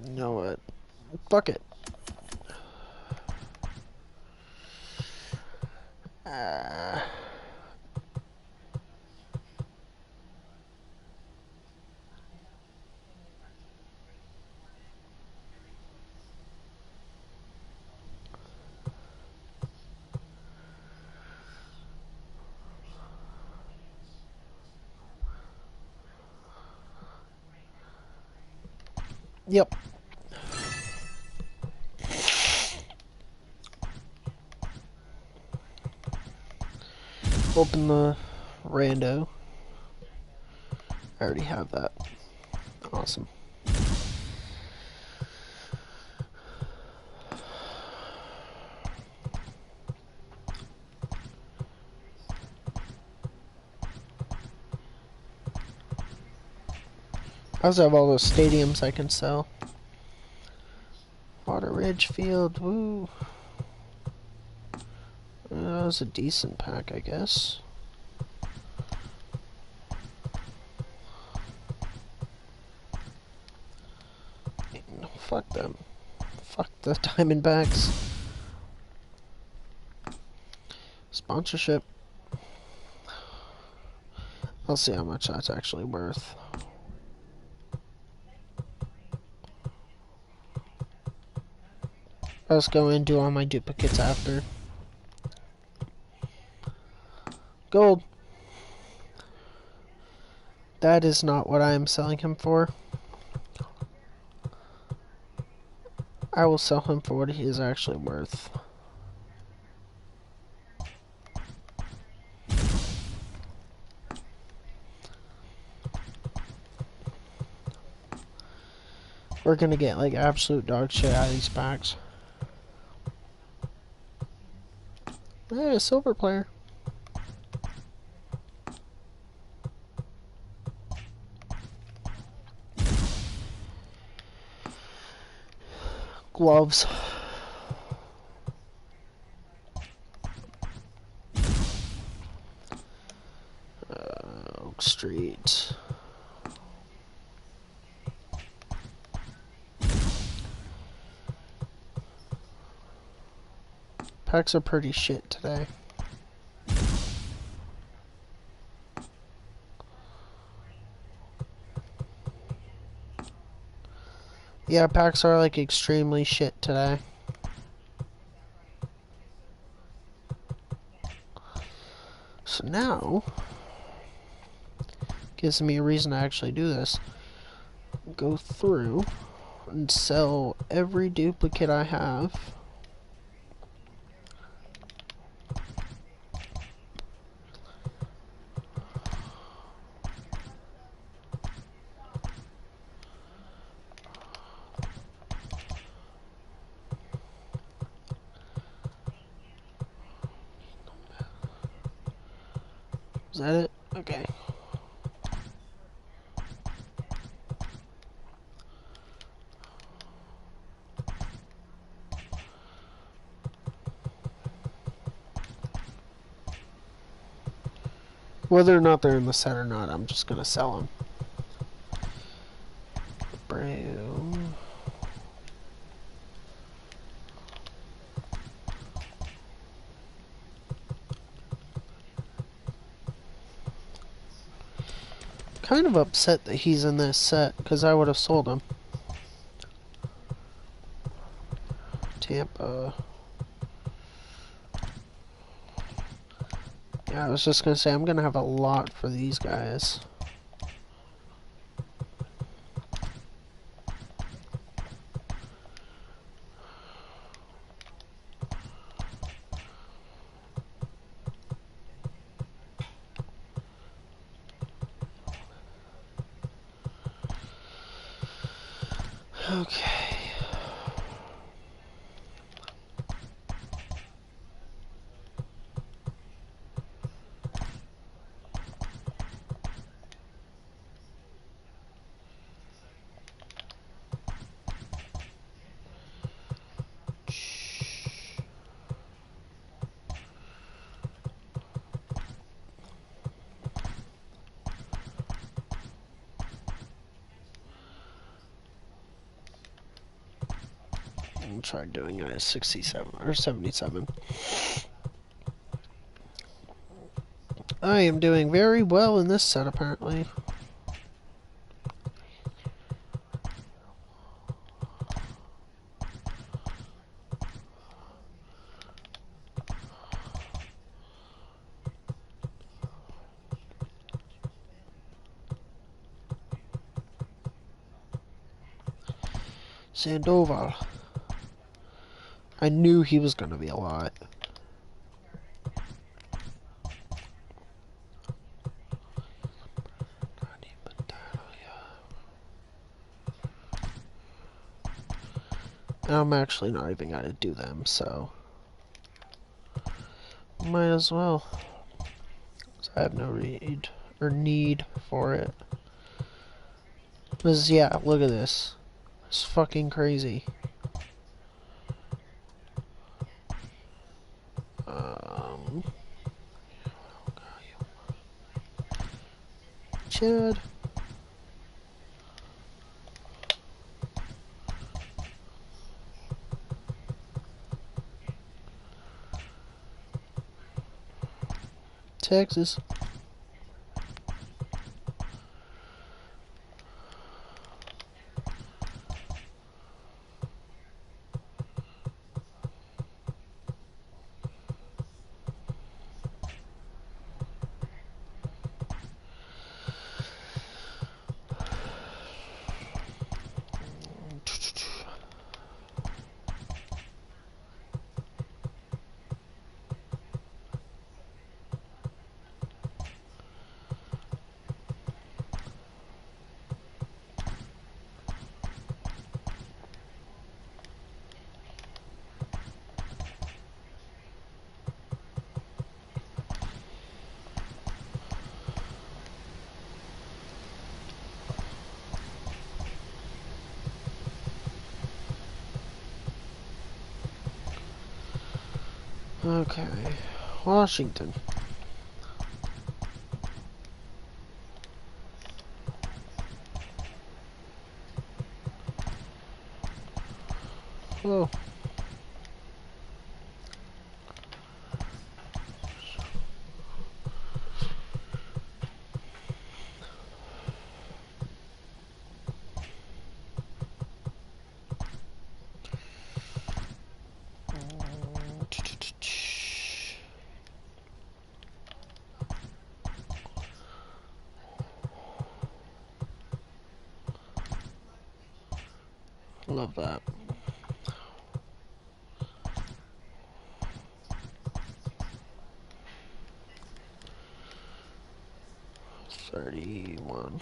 You know what? Fuck it. Yep. Open the rando. I already have that. Awesome. I also have all those stadiums I can sell. Water Ridge Field, woo. That was a decent pack, I guess. Fuck them. Fuck the Diamondbacks. Sponsorship. I'll see how much that's actually worth. Let's go and do all my duplicates after. Gold. That is not what I am selling him for. I will sell him for what he is actually worth. We're gonna get like absolute dog shit out of these packs. Hey, a silver player. Gloves. Oak Street. Packs are pretty shit today. Yeah, packs are like extremely shit today. So now, gives me a reason to actually do this. Go through and sell every duplicate I have. Is that it? Okay. Whether or not they're in the set or not, I'm just gonna sell them. Braille. Kind of upset that he's in this set because I would have sold him. Tampa. Yeah, I was just gonna say I'm gonna have a lot for these guys. Okay. I'll try doing it at 67 or 77. I am doing very well in this set apparently. Sandoval. I knew he was gonna be a lot. I'm actually not even gonna do them, so might as well. I have no need for it. Because, yeah, look at this. It's fucking crazy. Chad. Texas. Okay, Washington. Oh. Love that. $31.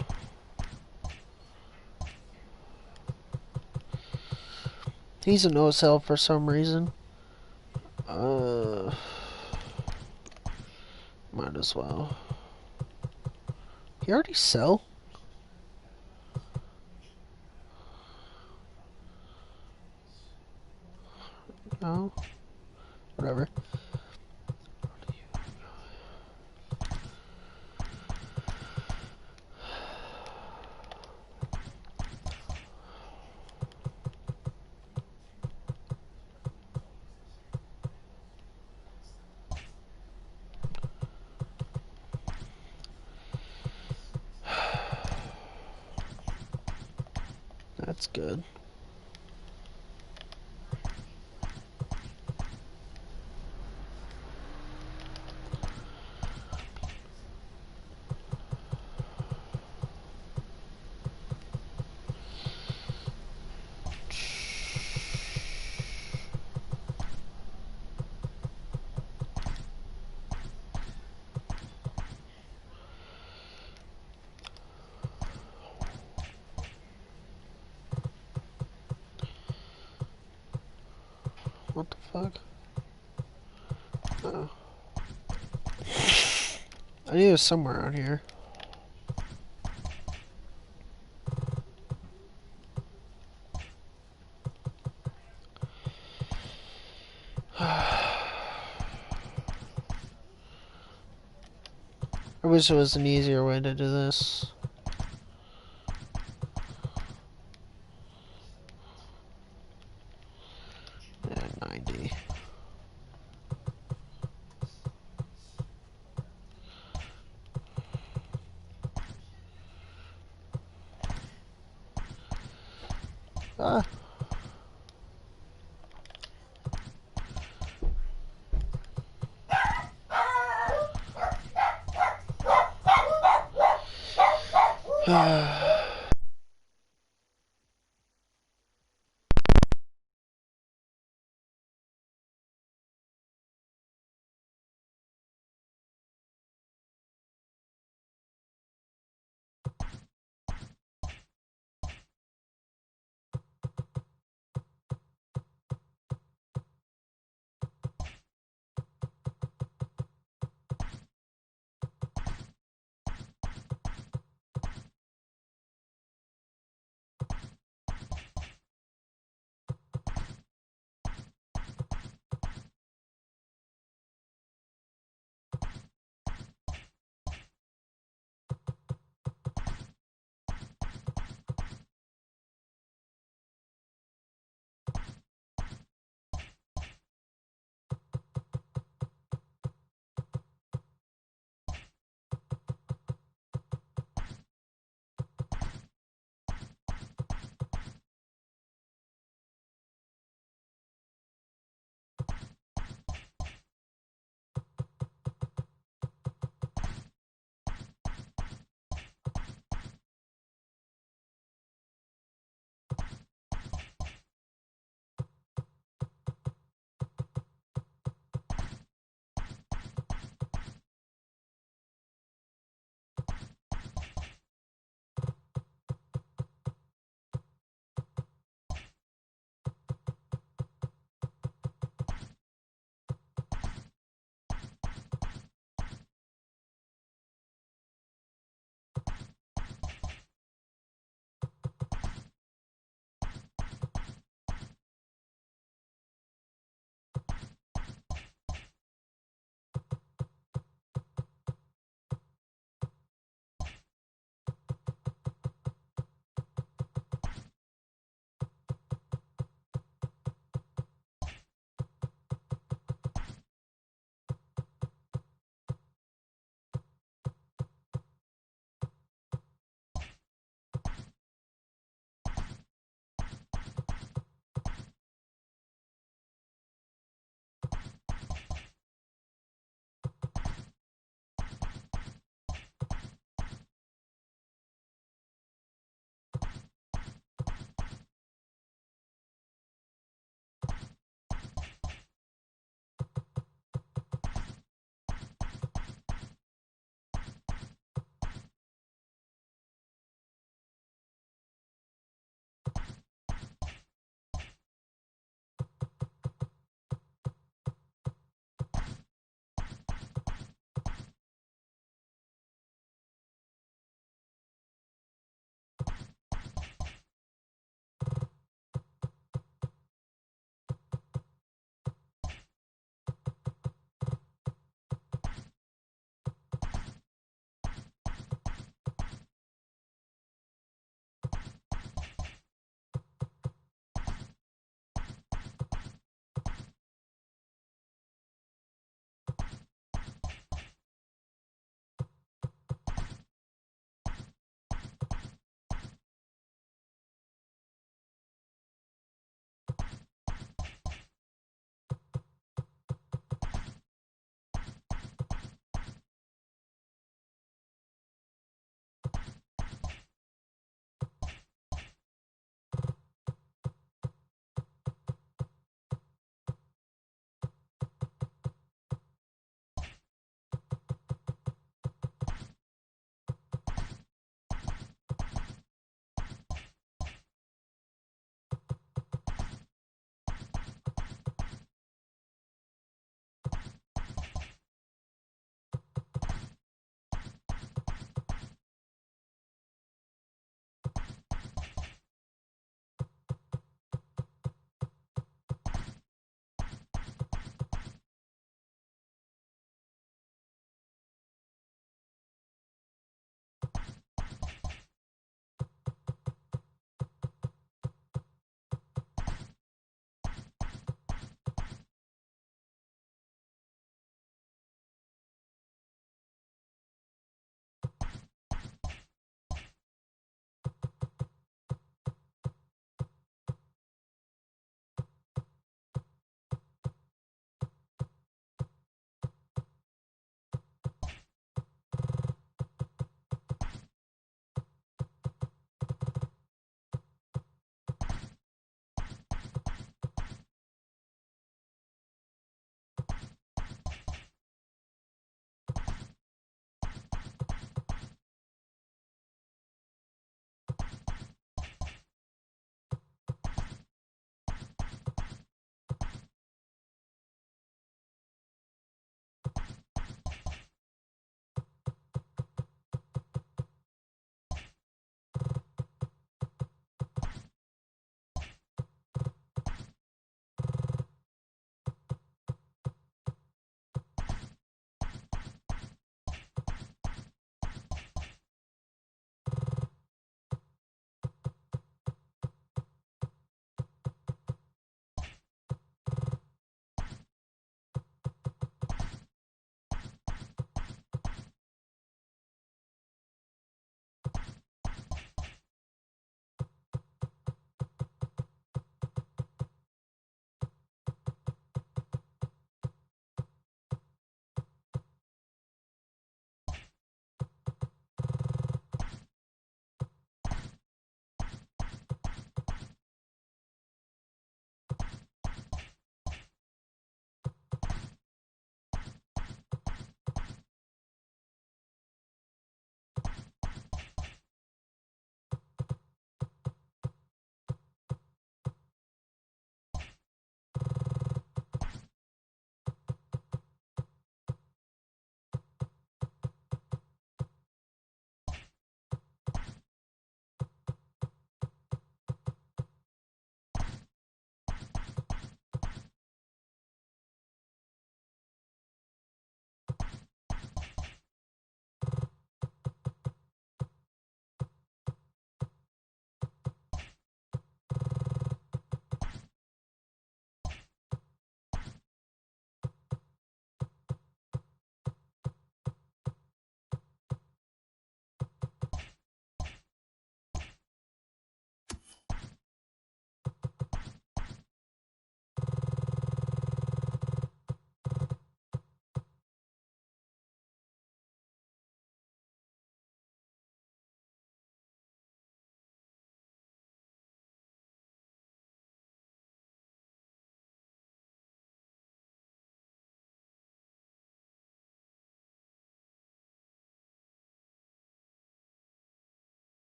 He's a no-sell for some reason. Might as well. He already sell? No. Whatever. That's good. What the fuck? Oh. I knew it was somewhere around here. I wish there was an easier way to do this. Yeah, 90. Ah.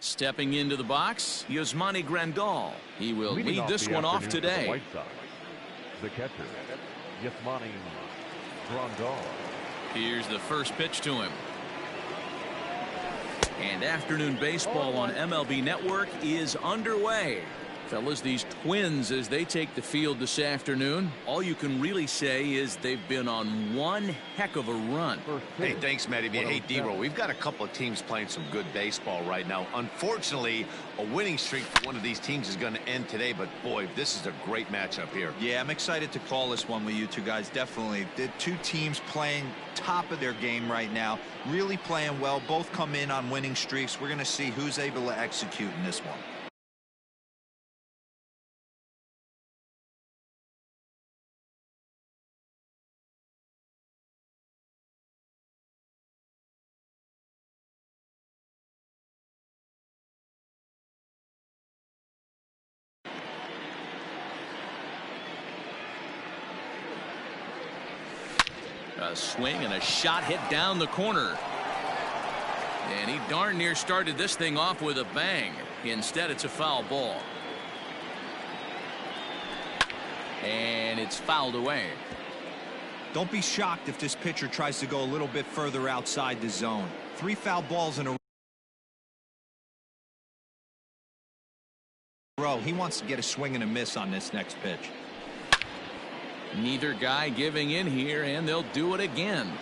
Stepping into the box, Yasmani Grandal. He will lead this one off today. White Sox, the catcher, Yasmani Grandal. Here's the first pitch to him. And afternoon baseball on MLB Network is underway. Fellas, these Twins, as they take the field this afternoon, all you can really say is they've been on one heck of a run. Hey, thanks, Matty. Hey, D-Roll, we've got a couple of teams playing some good baseball right now. Unfortunately, a winning streak for one of these teams is going to end today, but boy, this is a great matchup here. Yeah, I'm excited to call this one with you two guys. Definitely. The two teams playing top of their game right now, really playing well. Both come in on winning streaks. We're going to see who's able to execute in this one. A swing and a shot hit down the corner. And he darn near started this thing off with a bang. Instead, it's a foul ball. And it's fouled away. Don't be shocked if this pitcher tries to go a little bit further outside the zone. 3 foul balls in a row. He wants to get a swing and a miss on this next pitch. Neither guy giving in here, and they'll do it again.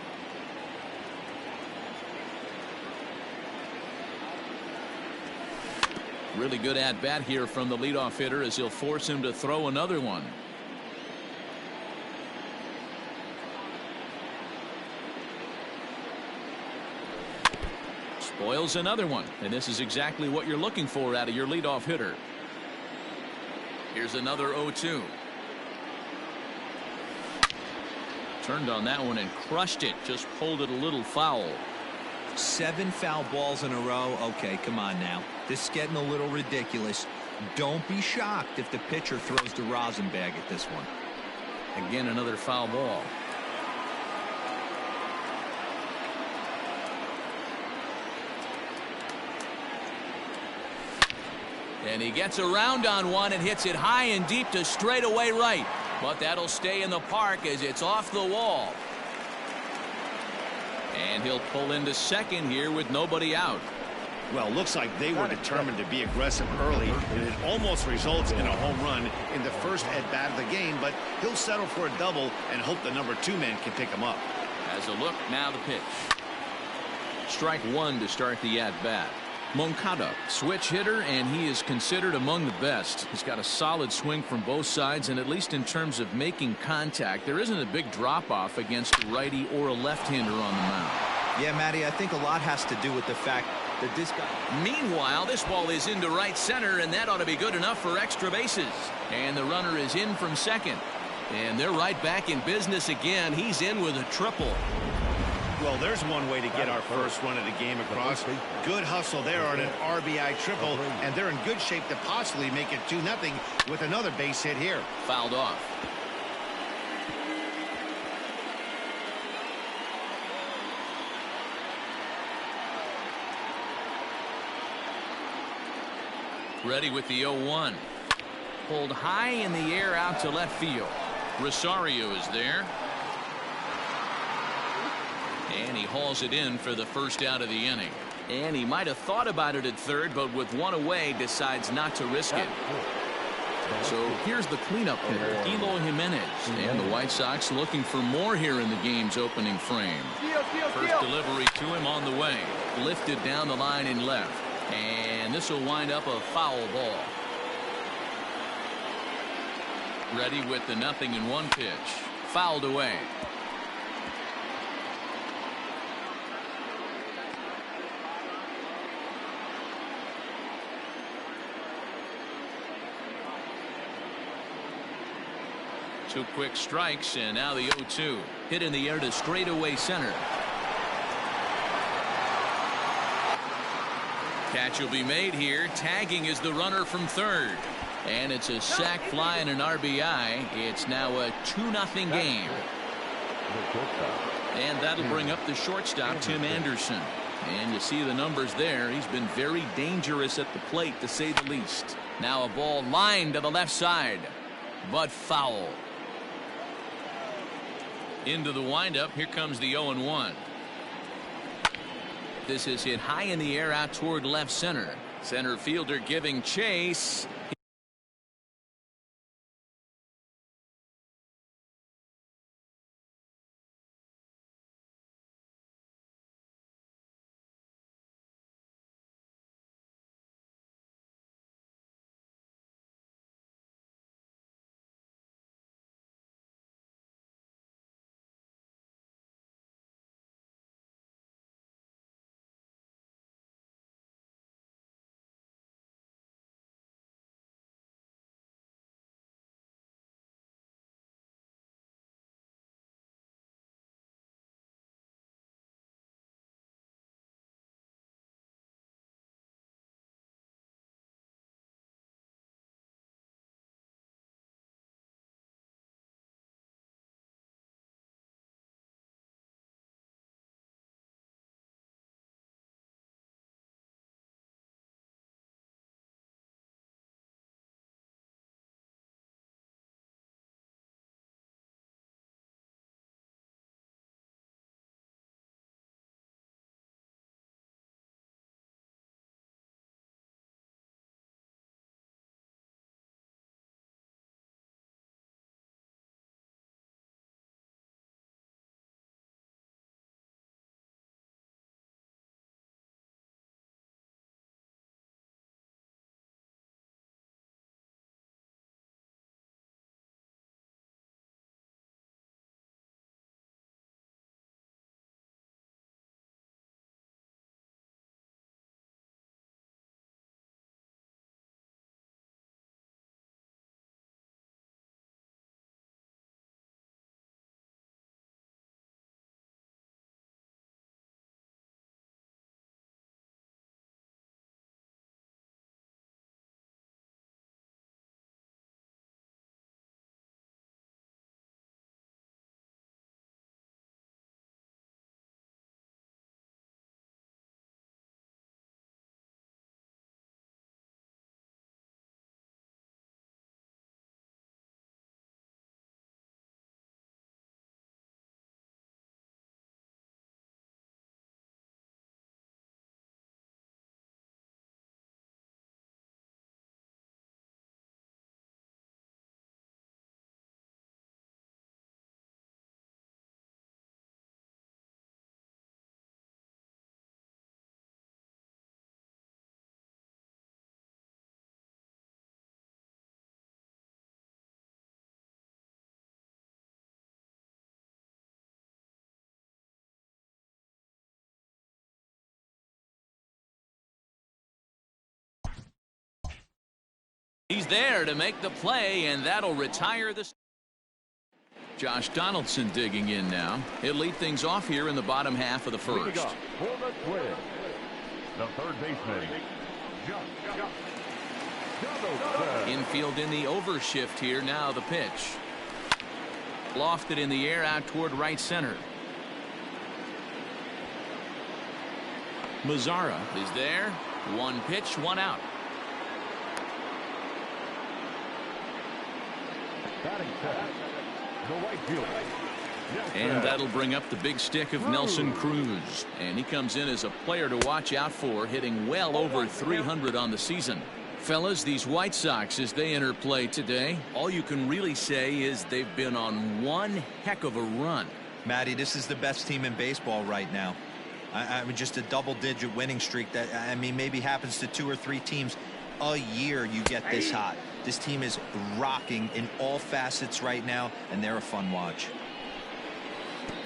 Really good at bat here from the leadoff hitter as he'll force him to throw another one. Spoils another one, and this is exactly what you're looking for out of your leadoff hitter. Here's another 0-2. Turned on that one and crushed it. Just pulled it a little foul. 7 foul balls in a row. Okay, come on now. This is getting a little ridiculous. Don't be shocked if the pitcher throws the rosin bag at this one. Again, another foul ball. And he gets around on one and hits it high and deep to straightaway right. But that'll stay in the park as it's off the wall. And he'll pull into second here with nobody out. Well, looks like they were determined to be aggressive early, and it almost results in a home run in the first at-bat of the game, but he'll settle for a double and hope the number 2 man can pick him up. As a look, now the pitch. Strike 1 to start the at-bat. Moncada, switch hitter, and he is considered among the best. He's got a solid swing from both sides, and at least in terms of making contact, there isn't a big drop-off against a righty or a left-hander on the mound. Yeah, Matty, I think a lot has to do with the fact that this guy... Meanwhile, this ball is into right center, and that ought to be good enough for extra bases. And the runner is in from second. And they're right back in business again. He's in with a triple. Well, there's one way to get our first run of the game across. Good hustle there on an RBI triple, and they're in good shape to possibly make it 2-0 with another base hit here. Fouled off. Ready with the 0-1. Pulled high in the air out to left field. Rosario is there. And he hauls it in for the first out of the inning. And he might have thought about it at third, but with one away, decides not to risk it. So here's the cleanup hitter, Eloy Jimenez. And the White Sox looking for more here in the game's opening frame. First delivery to him on the way. Lifted down the line and left. And this will wind up a foul ball. Ready with the 0-1 pitch. Fouled away. Two quick strikes, and now the 0-2. Hit in the air to straightaway center. Catch will be made here. Tagging is the runner from third. And it's a sac fly and an RBI. It's now a 2-0 game. And that'll bring up the shortstop, Tim Anderson. And you see the numbers there. He's been very dangerous at the plate, to say the least. Now a ball lined to the left side, but foul. Into the windup. Here comes the 0-1. This is hit high in the air out toward left center. Center fielder giving chase. He's there to make the play, and that'll retire the... Josh Donaldson digging in now. He'll lead things off here in the bottom half of the first. For the Twins, the third baseman, Donaldson. Infield in the overshift here. Now the pitch. Lofted in the air out toward right center. Mazzara is there. One pitch, one out. Batting second, the right fielder. And that'll bring up the big stick of Nelson Cruz. And he comes in as a player to watch out for, hitting well over 300 on the season. Fellas, these White Sox, as they enter play today, all you can really say is they've been on one heck of a run. Matty, this is the best team in baseball right now. I mean, just a double-digit winning streak that, I mean, maybe happens to 2 or 3 teams a year. You get this hot. This team is rocking in all facets right now, and they're a fun watch.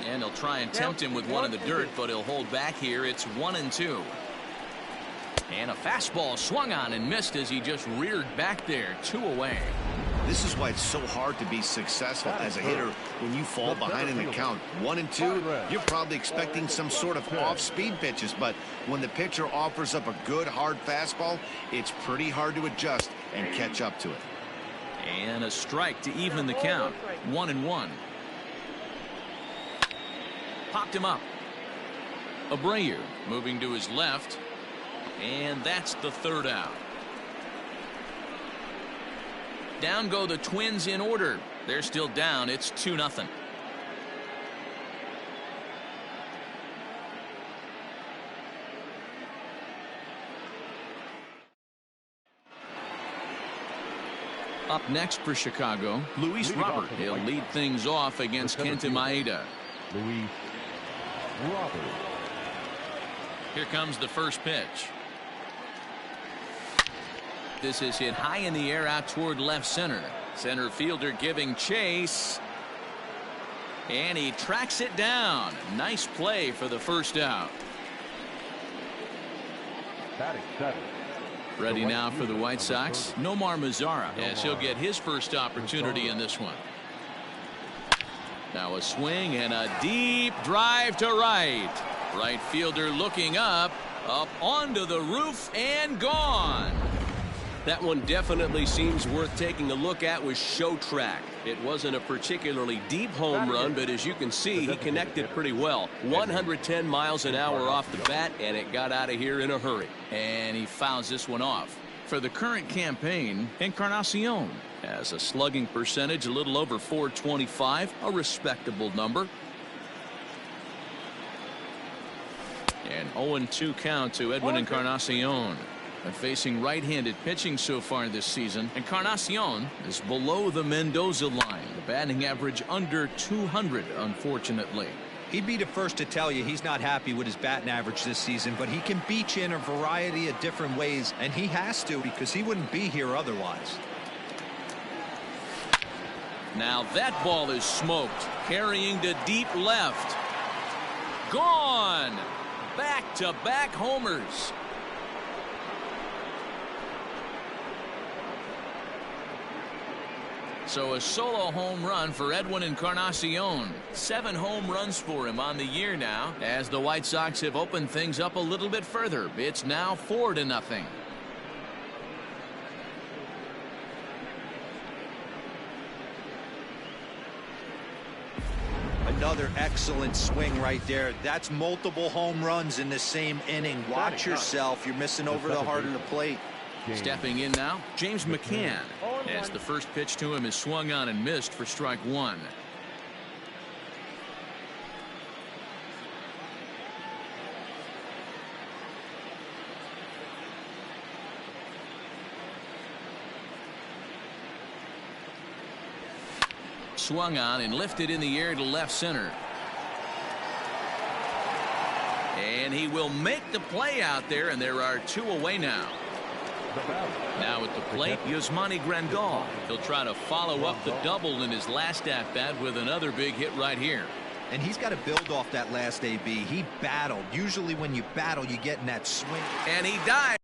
And they'll try and tempt him with one in the dirt, but he'll hold back here. It's 1-2. And a fastball swung on and missed as he just reared back there. 2 away. This is why it's so hard to be successful as a hitter when you fall behind in the count. 1-2, you're probably expecting some sort of off-speed pitches, but when the pitcher offers up a good hard fastball, it's pretty hard to adjust and catch up to it. And a strike to even the count. 1-1. Popped him up. Abreu moving to his left. And that's the third out. Down go the Twins in order. They're still down. It's 2-0. Up next for Chicago, Luis Robert. He'll lead things off against Kenta Maeda. Luis Robert. Here comes the first pitch. This is hit high in the air out toward left center. Center fielder giving chase. And he tracks it down. Nice play for the first out. Batting seven. Ready now for the White Sox, Nomar Mazara, as he'll get his first opportunity in this one. Now a swing and a deep drive to right. Right fielder looking up onto the roof and gone. That one definitely seems worth taking a look at with show track. It wasn't a particularly deep home run, but as you can see, he connected pretty well. 110 miles an hour off the bat, and it got out of here in a hurry. And he fouls this one off. For the current campaign, Encarnacion has a slugging percentage a little over .425, a respectable number. And 0-2 count to Edwin Encarnacion. And facing right-handed pitching so far this season, Encarnacion is below the Mendoza line. The batting average under 200, unfortunately. He'd be the first to tell you he's not happy with his batting average this season, but he can beat you in a variety of different ways, and he has to because he wouldn't be here otherwise. Now that ball is smoked, carrying to deep left. Gone! Back-to-back homers. So a solo home run for Edwin Encarnacion. 7 home runs for him on the year now, as the White Sox have opened things up a little bit further. It's now 4-0. Another excellent swing right there. That's multiple home runs in the same inning. Watch yourself. You're missing over the heart of the plate. Stepping in now, James McCann, as the first pitch to him is swung on and missed for strike one. Swung on and lifted in the air to left center. And he will make the play out there, and there are 2 away now. Now at the plate, Yasmani Grandal. He'll try to follow up the double in his last at-bat with another big hit right here. And he's got to build off that last AB. He battled. Usually when you battle, you get in that swing. And he dives.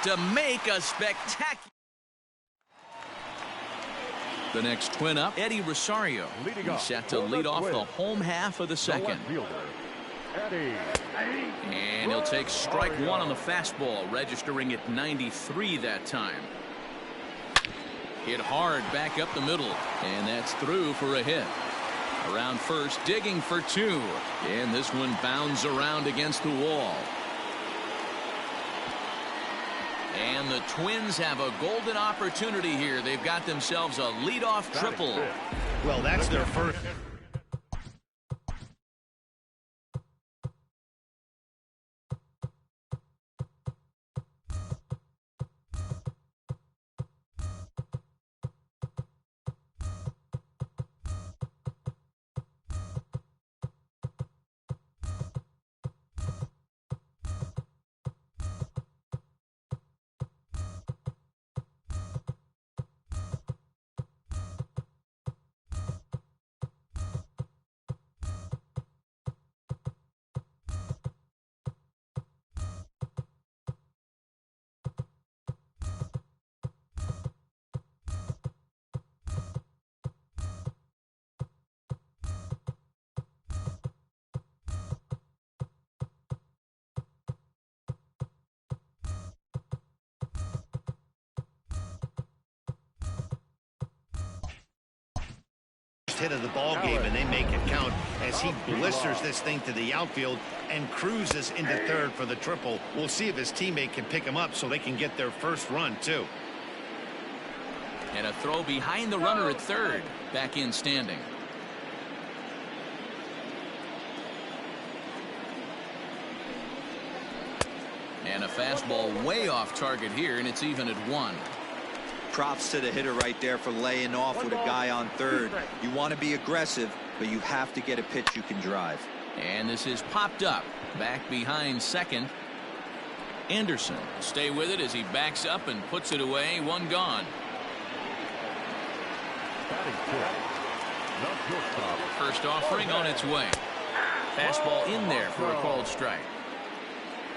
to make a spectacular. The next twin up, Eddie Rosario. He's set to lead off the home half of the second. And he'll take strike one on the fastball, registering at 93 that time. Hit hard back up the middle, and that's through for a hit. Around first, digging for two, and this one bounds around against the wall. And the Twins have a golden opportunity here. They've got themselves a leadoff triple. Well, that's their first. Hit of the ball game, and they make it count as he blisters this thing to the outfield and cruises into third for the triple. We'll see if his teammate can pick him up so they can get their first run too. And a throw behind the runner at third. Back in standing. And a fastball way off target here, and it's even at one. Props to the hitter right there for laying off with a guy on third. You want to be aggressive, but you have to get a pitch you can drive. And this is popped up. Back behind second. Anderson will stay with it as he backs up and puts it away. One gone. First offering on its way. Fastball in there for a called strike.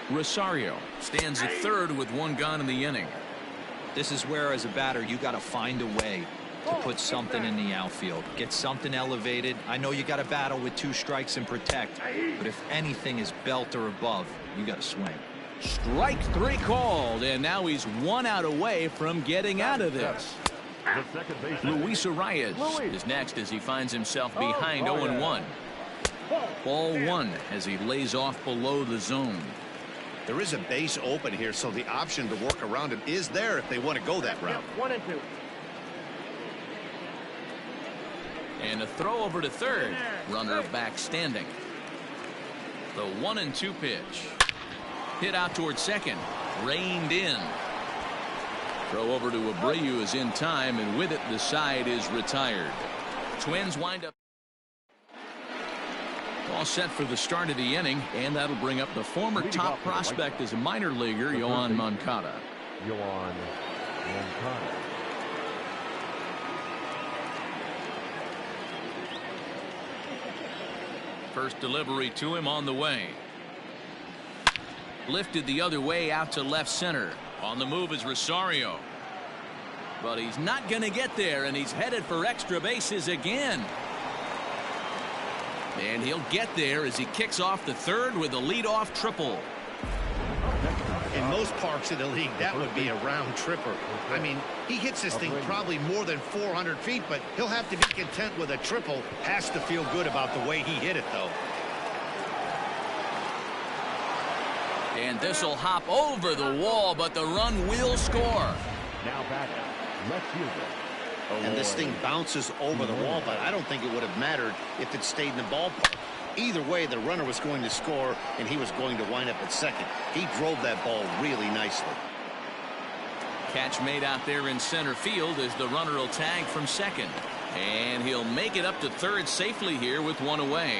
Rosario stands at third with one gone in the inning. This is where, as a batter, you got to find a way to put something in the outfield. Get something elevated. I know you got to battle with two strikes and protect, but if anything is belt or above, you got to swing. Strike three called, and now he's 1 out away from getting out of this. Luis Arias is next as he finds himself behind 0-1. Ball one as he lays off below the zone. There is a base open here, so the option to work around him is there if they want to go that route. 1 and 2. And a throw over to third. Runner back standing. The 1-2 pitch. Hit out towards second. Reined in. Throw over to Abreu is in time, and with it the side is retired. Twins wind up. All set for the start of the inning, and that'll bring up the former top prospect as a minor leaguer, Yoan Moncada. Yoan Moncada. First delivery to him on the way. Lifted the other way out to left center. On the move is Rosario. But he's not going to get there, and he's headed for extra bases again. And he'll get there as he kicks off the third with a leadoff triple. In most parks of the league, that would be a round tripper. I mean, he hits this thing probably more than 400 feet, but he'll have to be content with a triple. Has to feel good about the way he hit it, though. And this will hop over the wall, but the run will score. Now batting, left fielder. And this thing bounces over the wall, but I don't think it would have mattered if it stayed in the ballpark. Either way, the runner was going to score, and he was going to wind up at second. He drove that ball really nicely. Catch made out there in center field as the runner will tag from second. And he'll make it up to third safely here with one away.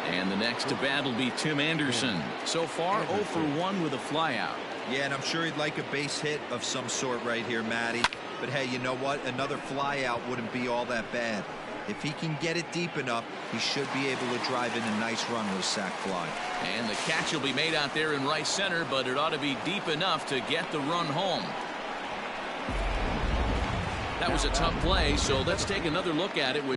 And the next to bat will be Tim Anderson. So far, 0 for 1 with a flyout. Yeah, and I'm sure he'd like a base hit of some sort right here, Matty. But hey, you know what? Another flyout wouldn't be all that bad. If he can get it deep enough, he should be able to drive in a nice run with a sac fly. And the catch will be made out there in right center, but it ought to be deep enough to get the run home. That was a tough play, so let's take another look at it with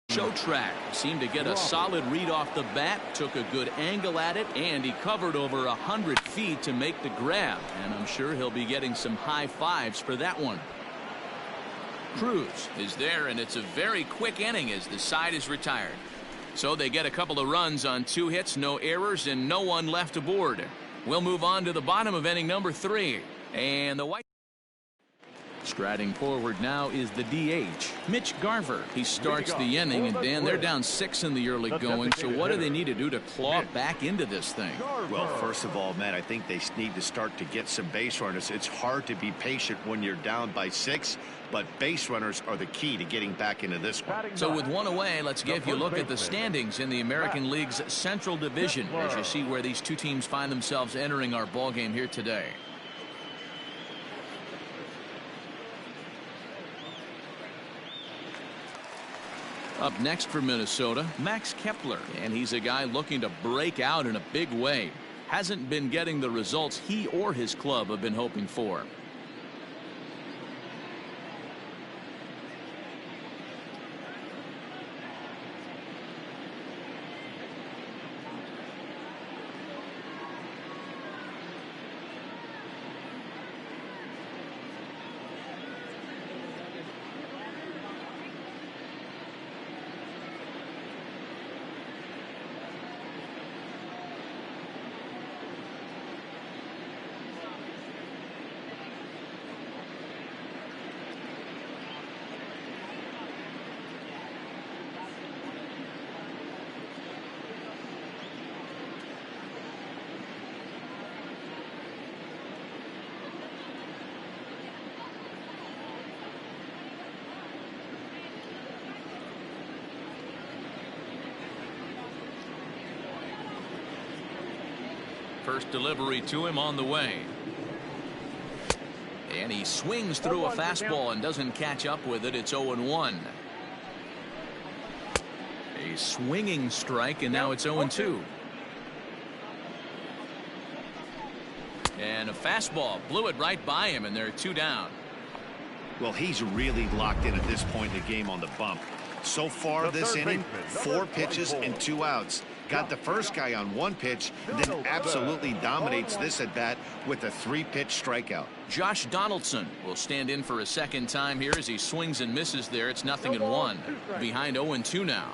show track. Seemed to get a solid read off the bat, took a good angle at it, and he covered over 100 feet to make the grab. And I'm sure he'll be getting some high fives for that one. Cruz is there, and it's a very quick inning as the side is retired. So they get a couple of runs on 2 hits, no errors, and no one left aboard. We'll move on to the bottom of inning number 3. And the White striding forward now is the DH, Mitch Garver. He starts the inning, and Dan, they're down 6 in the early going, so what do they need to do to claw back into this thing? Well, first of all, Matt, I think they need to start to get some base runners. It's hard to be patient when you're down by 6, but base runners are the key to getting back into this one. So with 1 away, let's give you a look at the standings in the American League's Central Division as you see where these 2 teams find themselves entering our ball game here today. Up next for Minnesota, Max Kepler, and he's a guy looking to break out in a big way. Hasn't been getting the results he or his club have been hoping for. First delivery to him on the way. And he swings through a fastball and doesn't catch up with it. It's 0-1. A swinging strike, and now it's 0-2. And a fastball blew it right by him, and they're 2 down. Well, he's really locked in at this point in the game on the bump. So far this inning, 4 pitches and 2 outs. Got the first guy on 1 pitch, then absolutely dominates this at bat with a 3-pitch strikeout. Josh Donaldson will stand in for a second time here as he swings and misses there. It's 0-1. Behind 0-2 now.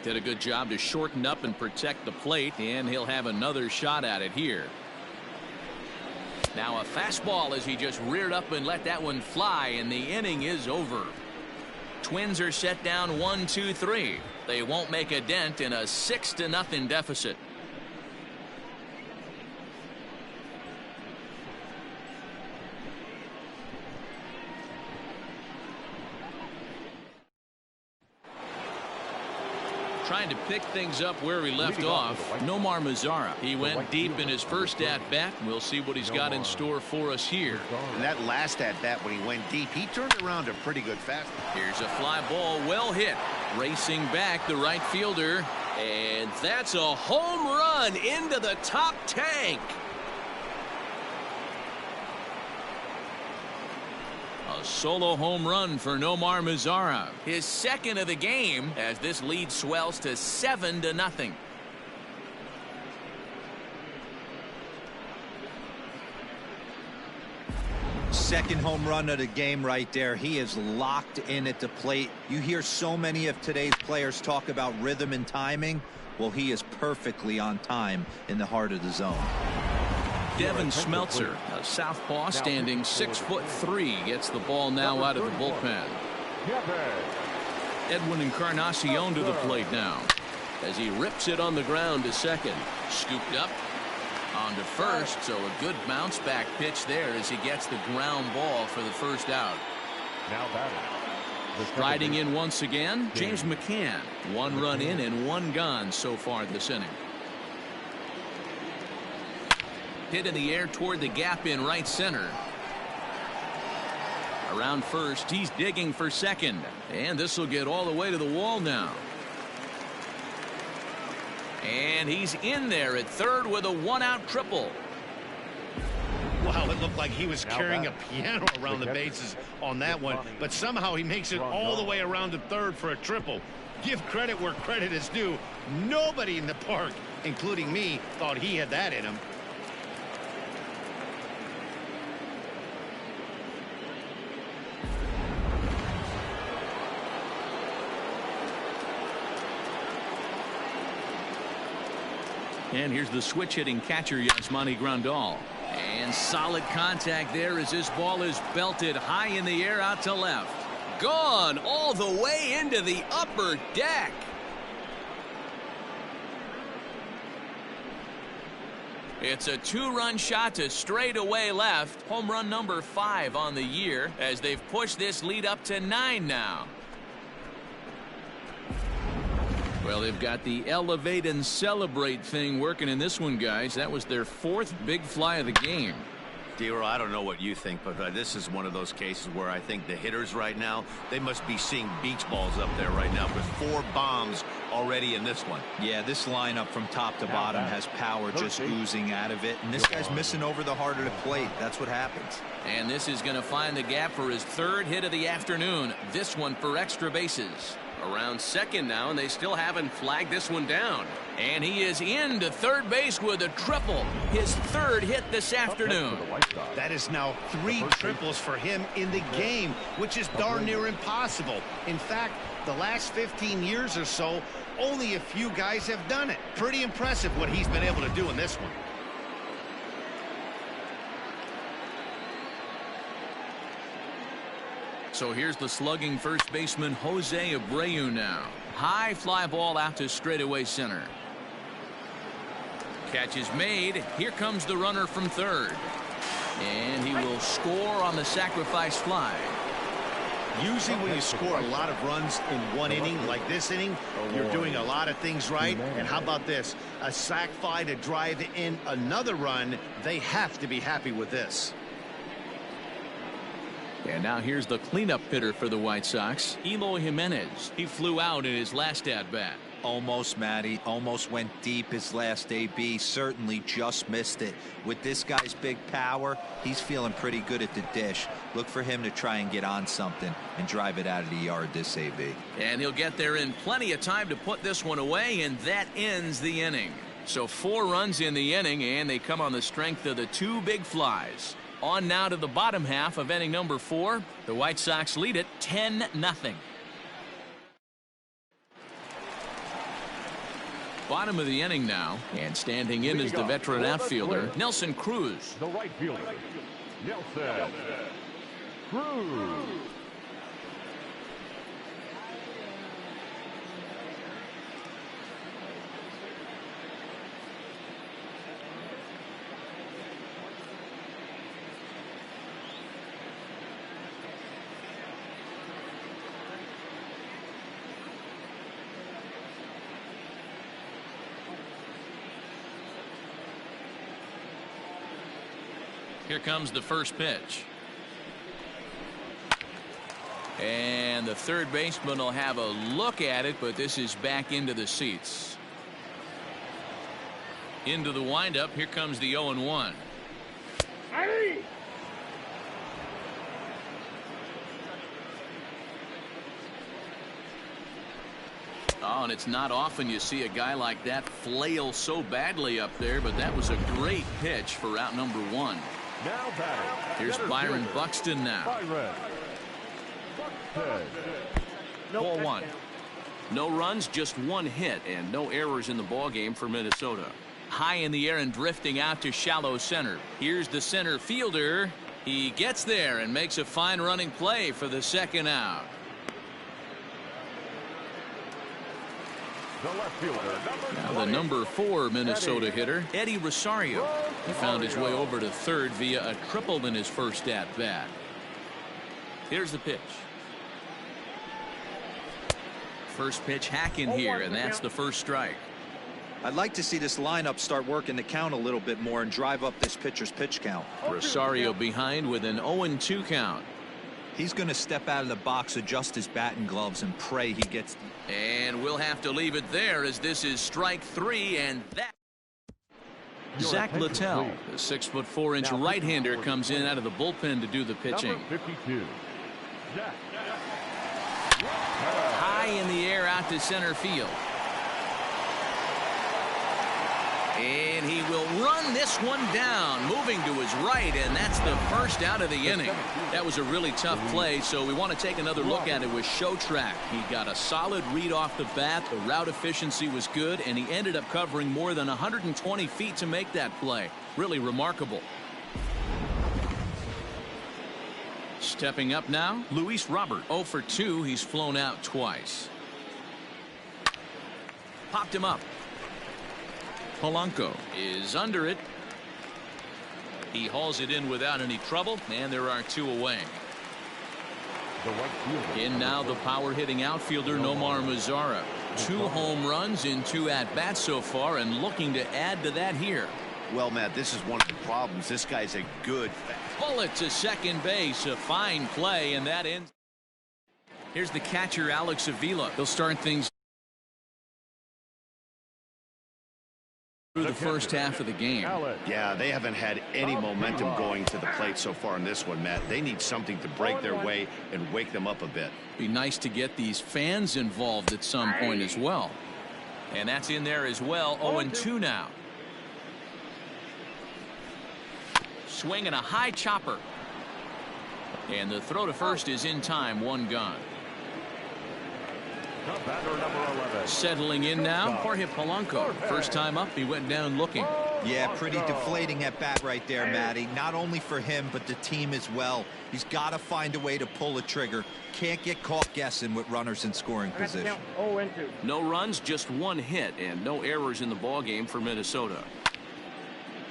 Did a good job to shorten up and protect the plate, and he'll have another shot at it here. Now a fastball as he just reared up and let that one fly, and the inning is over. Twins are set down 1-2-3. They won't make a dent in a 6-0 deficit. Trying to pick things up where we left off, Nomar Mazara. He went deep in his first at-bat. We'll see what he's got in store for us here. And that last at-bat when he went deep, he turned around a pretty good fastball. Here's a fly ball, well hit. Racing back, the right fielder. And that's a home run into the top tank. A solo home run for Nomar Mazara. His second of the game as this lead swells to 7-0. Second home run of the game right there. He is locked in at the plate. You hear so many of today's players talk about rhythm and timing. Well, he is perfectly on time in the heart of the zone. Devin Smeltzer, a southpaw, standing 6'3", gets the ball now out of the bullpen. Edwin Encarnacion to the plate now as he rips it on the ground to second. Scooped up on to first, so a good bounce back pitch there as he gets the ground ball for the first out. Now batting. Riding in once again, James McCann. 1 run in and 1 gone so far this inning. Hit in the air toward the gap in right center. Around first, he's digging for second. And this will get all the way to the wall now. And he's in there at third with a one-out triple. Wow, it looked like he was carrying a piano around the bases on that one, but somehow he makes it all the way around to third for a triple. Give credit where credit is due. Nobody in the park, including me, thought he had that in him. And here's the switch-hitting catcher, Yasmani Grandal. And solid contact there as this ball is belted high in the air out to left. Gone all the way into the upper deck. It's a two-run shot to straightaway left. Home run number 5 on the year as they've pushed this lead up to 9 now. Well, they've got the elevate and celebrate thing working in this one, guys. That was their 4th big fly of the game. D-Roll, I don't know what you think, but this is one of those cases where I think the hitters right now, they must be seeing beach balls up there right now with 4 bombs already in this one. Yeah, this lineup from top to bottom has power just oozing out of it, and this guy's missing over the heart of the plate. That's what happens. And this is going to find the gap for his 3rd hit of the afternoon. This one for extra bases. Around second now, and they still haven't flagged this one down. And he is into third base with a triple. His 3rd hit this afternoon. That is now 3 triples for him in the game, which is darn near impossible. In fact, the last 15 years or so, only a few guys have done it. Pretty impressive what he's been able to do in this one. So here's the slugging first baseman Jose Abreu now. High fly ball out to straightaway center. Catch is made. Here comes the runner from third. And he will score on the sacrifice fly. Usually when you score a lot of runs in one inning, like this inning, you're doing a lot of things right. And how about this? A sac fly to drive in another run. They have to be happy with this. And now here's the cleanup hitter for the White Sox, Eloy Jimenez. He flew out in his last at-bat. Almost, Matty. Almost went deep his last AB. Certainly just missed it. With this guy's big power, he's feeling pretty good at the dish. Look for him to try and get on something and drive it out of the yard this AB. And he'll get there in plenty of time to put this one away, and that ends the inning. So 4 runs in the inning, and they come on the strength of the 2 big flies. On now to the bottom half of inning number 4. The White Sox lead it 10-0. Bottom of the inning now, and standing in is the veteran outfielder, Nelson Cruz. The right fielder, Nelson Cruz. Here comes the first pitch. And the third baseman will have a look at it, but this is back into the seats. Into the windup. Here comes the 0-1. Oh, and it's not often you see a guy like that flail so badly up there, but that was a great pitch for out number 1. Now batting. Here's Byron Buxton now. Ball 1. No runs, just 1 hit, and no errors in the ball game for Minnesota. High in the air and drifting out to shallow center. Here's the center fielder. He gets there and makes a fine running play for the 2nd out. The left fielder, now the number 4 Minnesota hitter, Eddie Rosario. He found his way over to third via a triple in his first at-bat. Here's the pitch. First pitch hack in here, and that's the first strike. I'd like to see this lineup start working the count a little bit more and drive up this pitcher's pitch count. Rosario behind with an 0-2 count. He's going to step out of the box, adjust his bat and gloves, and pray he gets. And we'll have to leave it there as this is strike 3, and that. Zach Littell, the 6'4" right-hander, comes in out of the bullpen to do the pitching. Number 52. High in the air out to center field. And he will run this one down, moving to his right, and that's the first out of the inning. That was a really tough play, so we want to take another look at it with Show Track. He got a solid read off the bat, the route efficiency was good, and he ended up covering more than 120 feet to make that play. Really remarkable. Stepping up now, Luis Robert. 0 for 2, he's flown out twice. Popped him up. Polanco is under it. He hauls it in without any trouble, and there are 2 away. In now the power hitting outfielder Nomar Mazara. 2 home runs in 2 at-bats so far, and looking to add to that here. Well, Matt, this is one of the problems. This guy's a good bullet to second base. A fine play, and that ends. Here's the catcher Alex Avila. He'll start things through the first half of the game. Yeah, they haven't had any momentum going to the plate so far in this one, Matt. They need something to break their way and wake them up a bit. Be nice to get these fans involved at some point as well. And that's in there as well. 0-2 now. Swing and a high chopper. And the throw to first is in time. 1 gone. Settling in now, Jorge Polanco. First time up, he went down looking. Yeah, pretty deflating at bat right there, Matty. Not only for him, but the team as well. He's got to find a way to pull a trigger. Can't get caught guessing with runners in scoring position. No runs, just 1 hit, and no errors in the ballgame for Minnesota.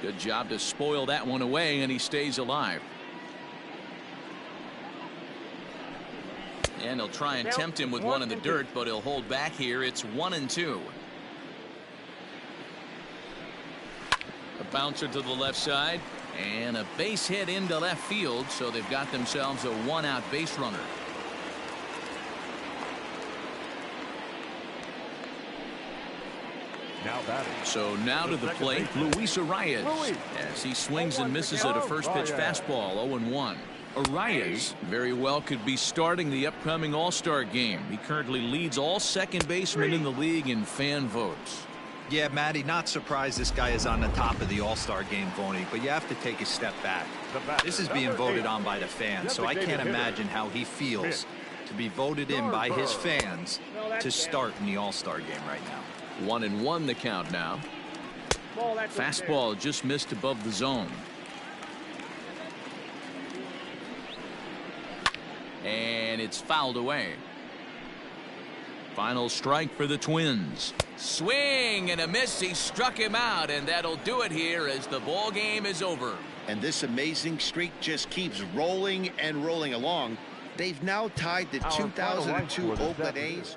Good job to spoil that one away, and he stays alive. And he'll try and tempt him with one in the dirt, but he'll hold back here. It's 1-2. A bouncer to the left side, and a base hit into left field, so they've got themselves a 1-out base runner. So now to the plate, Luis Arias, as he swings and misses at a first pitch fastball. 0-1. Arias very well could be starting the upcoming All-Star game. He currently leads all second basemen in the league in fan votes. Yeah, Matty, not surprised this guy is on the top of the All-Star game voting, but you have to take a step back. This is being voted on by the fans, so I can't imagine how he feels to be voted in by his fans to start in the All-Star game right now. 1-1 the count now. Fastball just missed above the zone. And it's fouled away. Final strike for the Twins. Swing and a miss. He struck him out, and that'll do it here as the ball game is over. And this amazing streak just keeps rolling and rolling along. They've now tied the 2002 Oakland A's.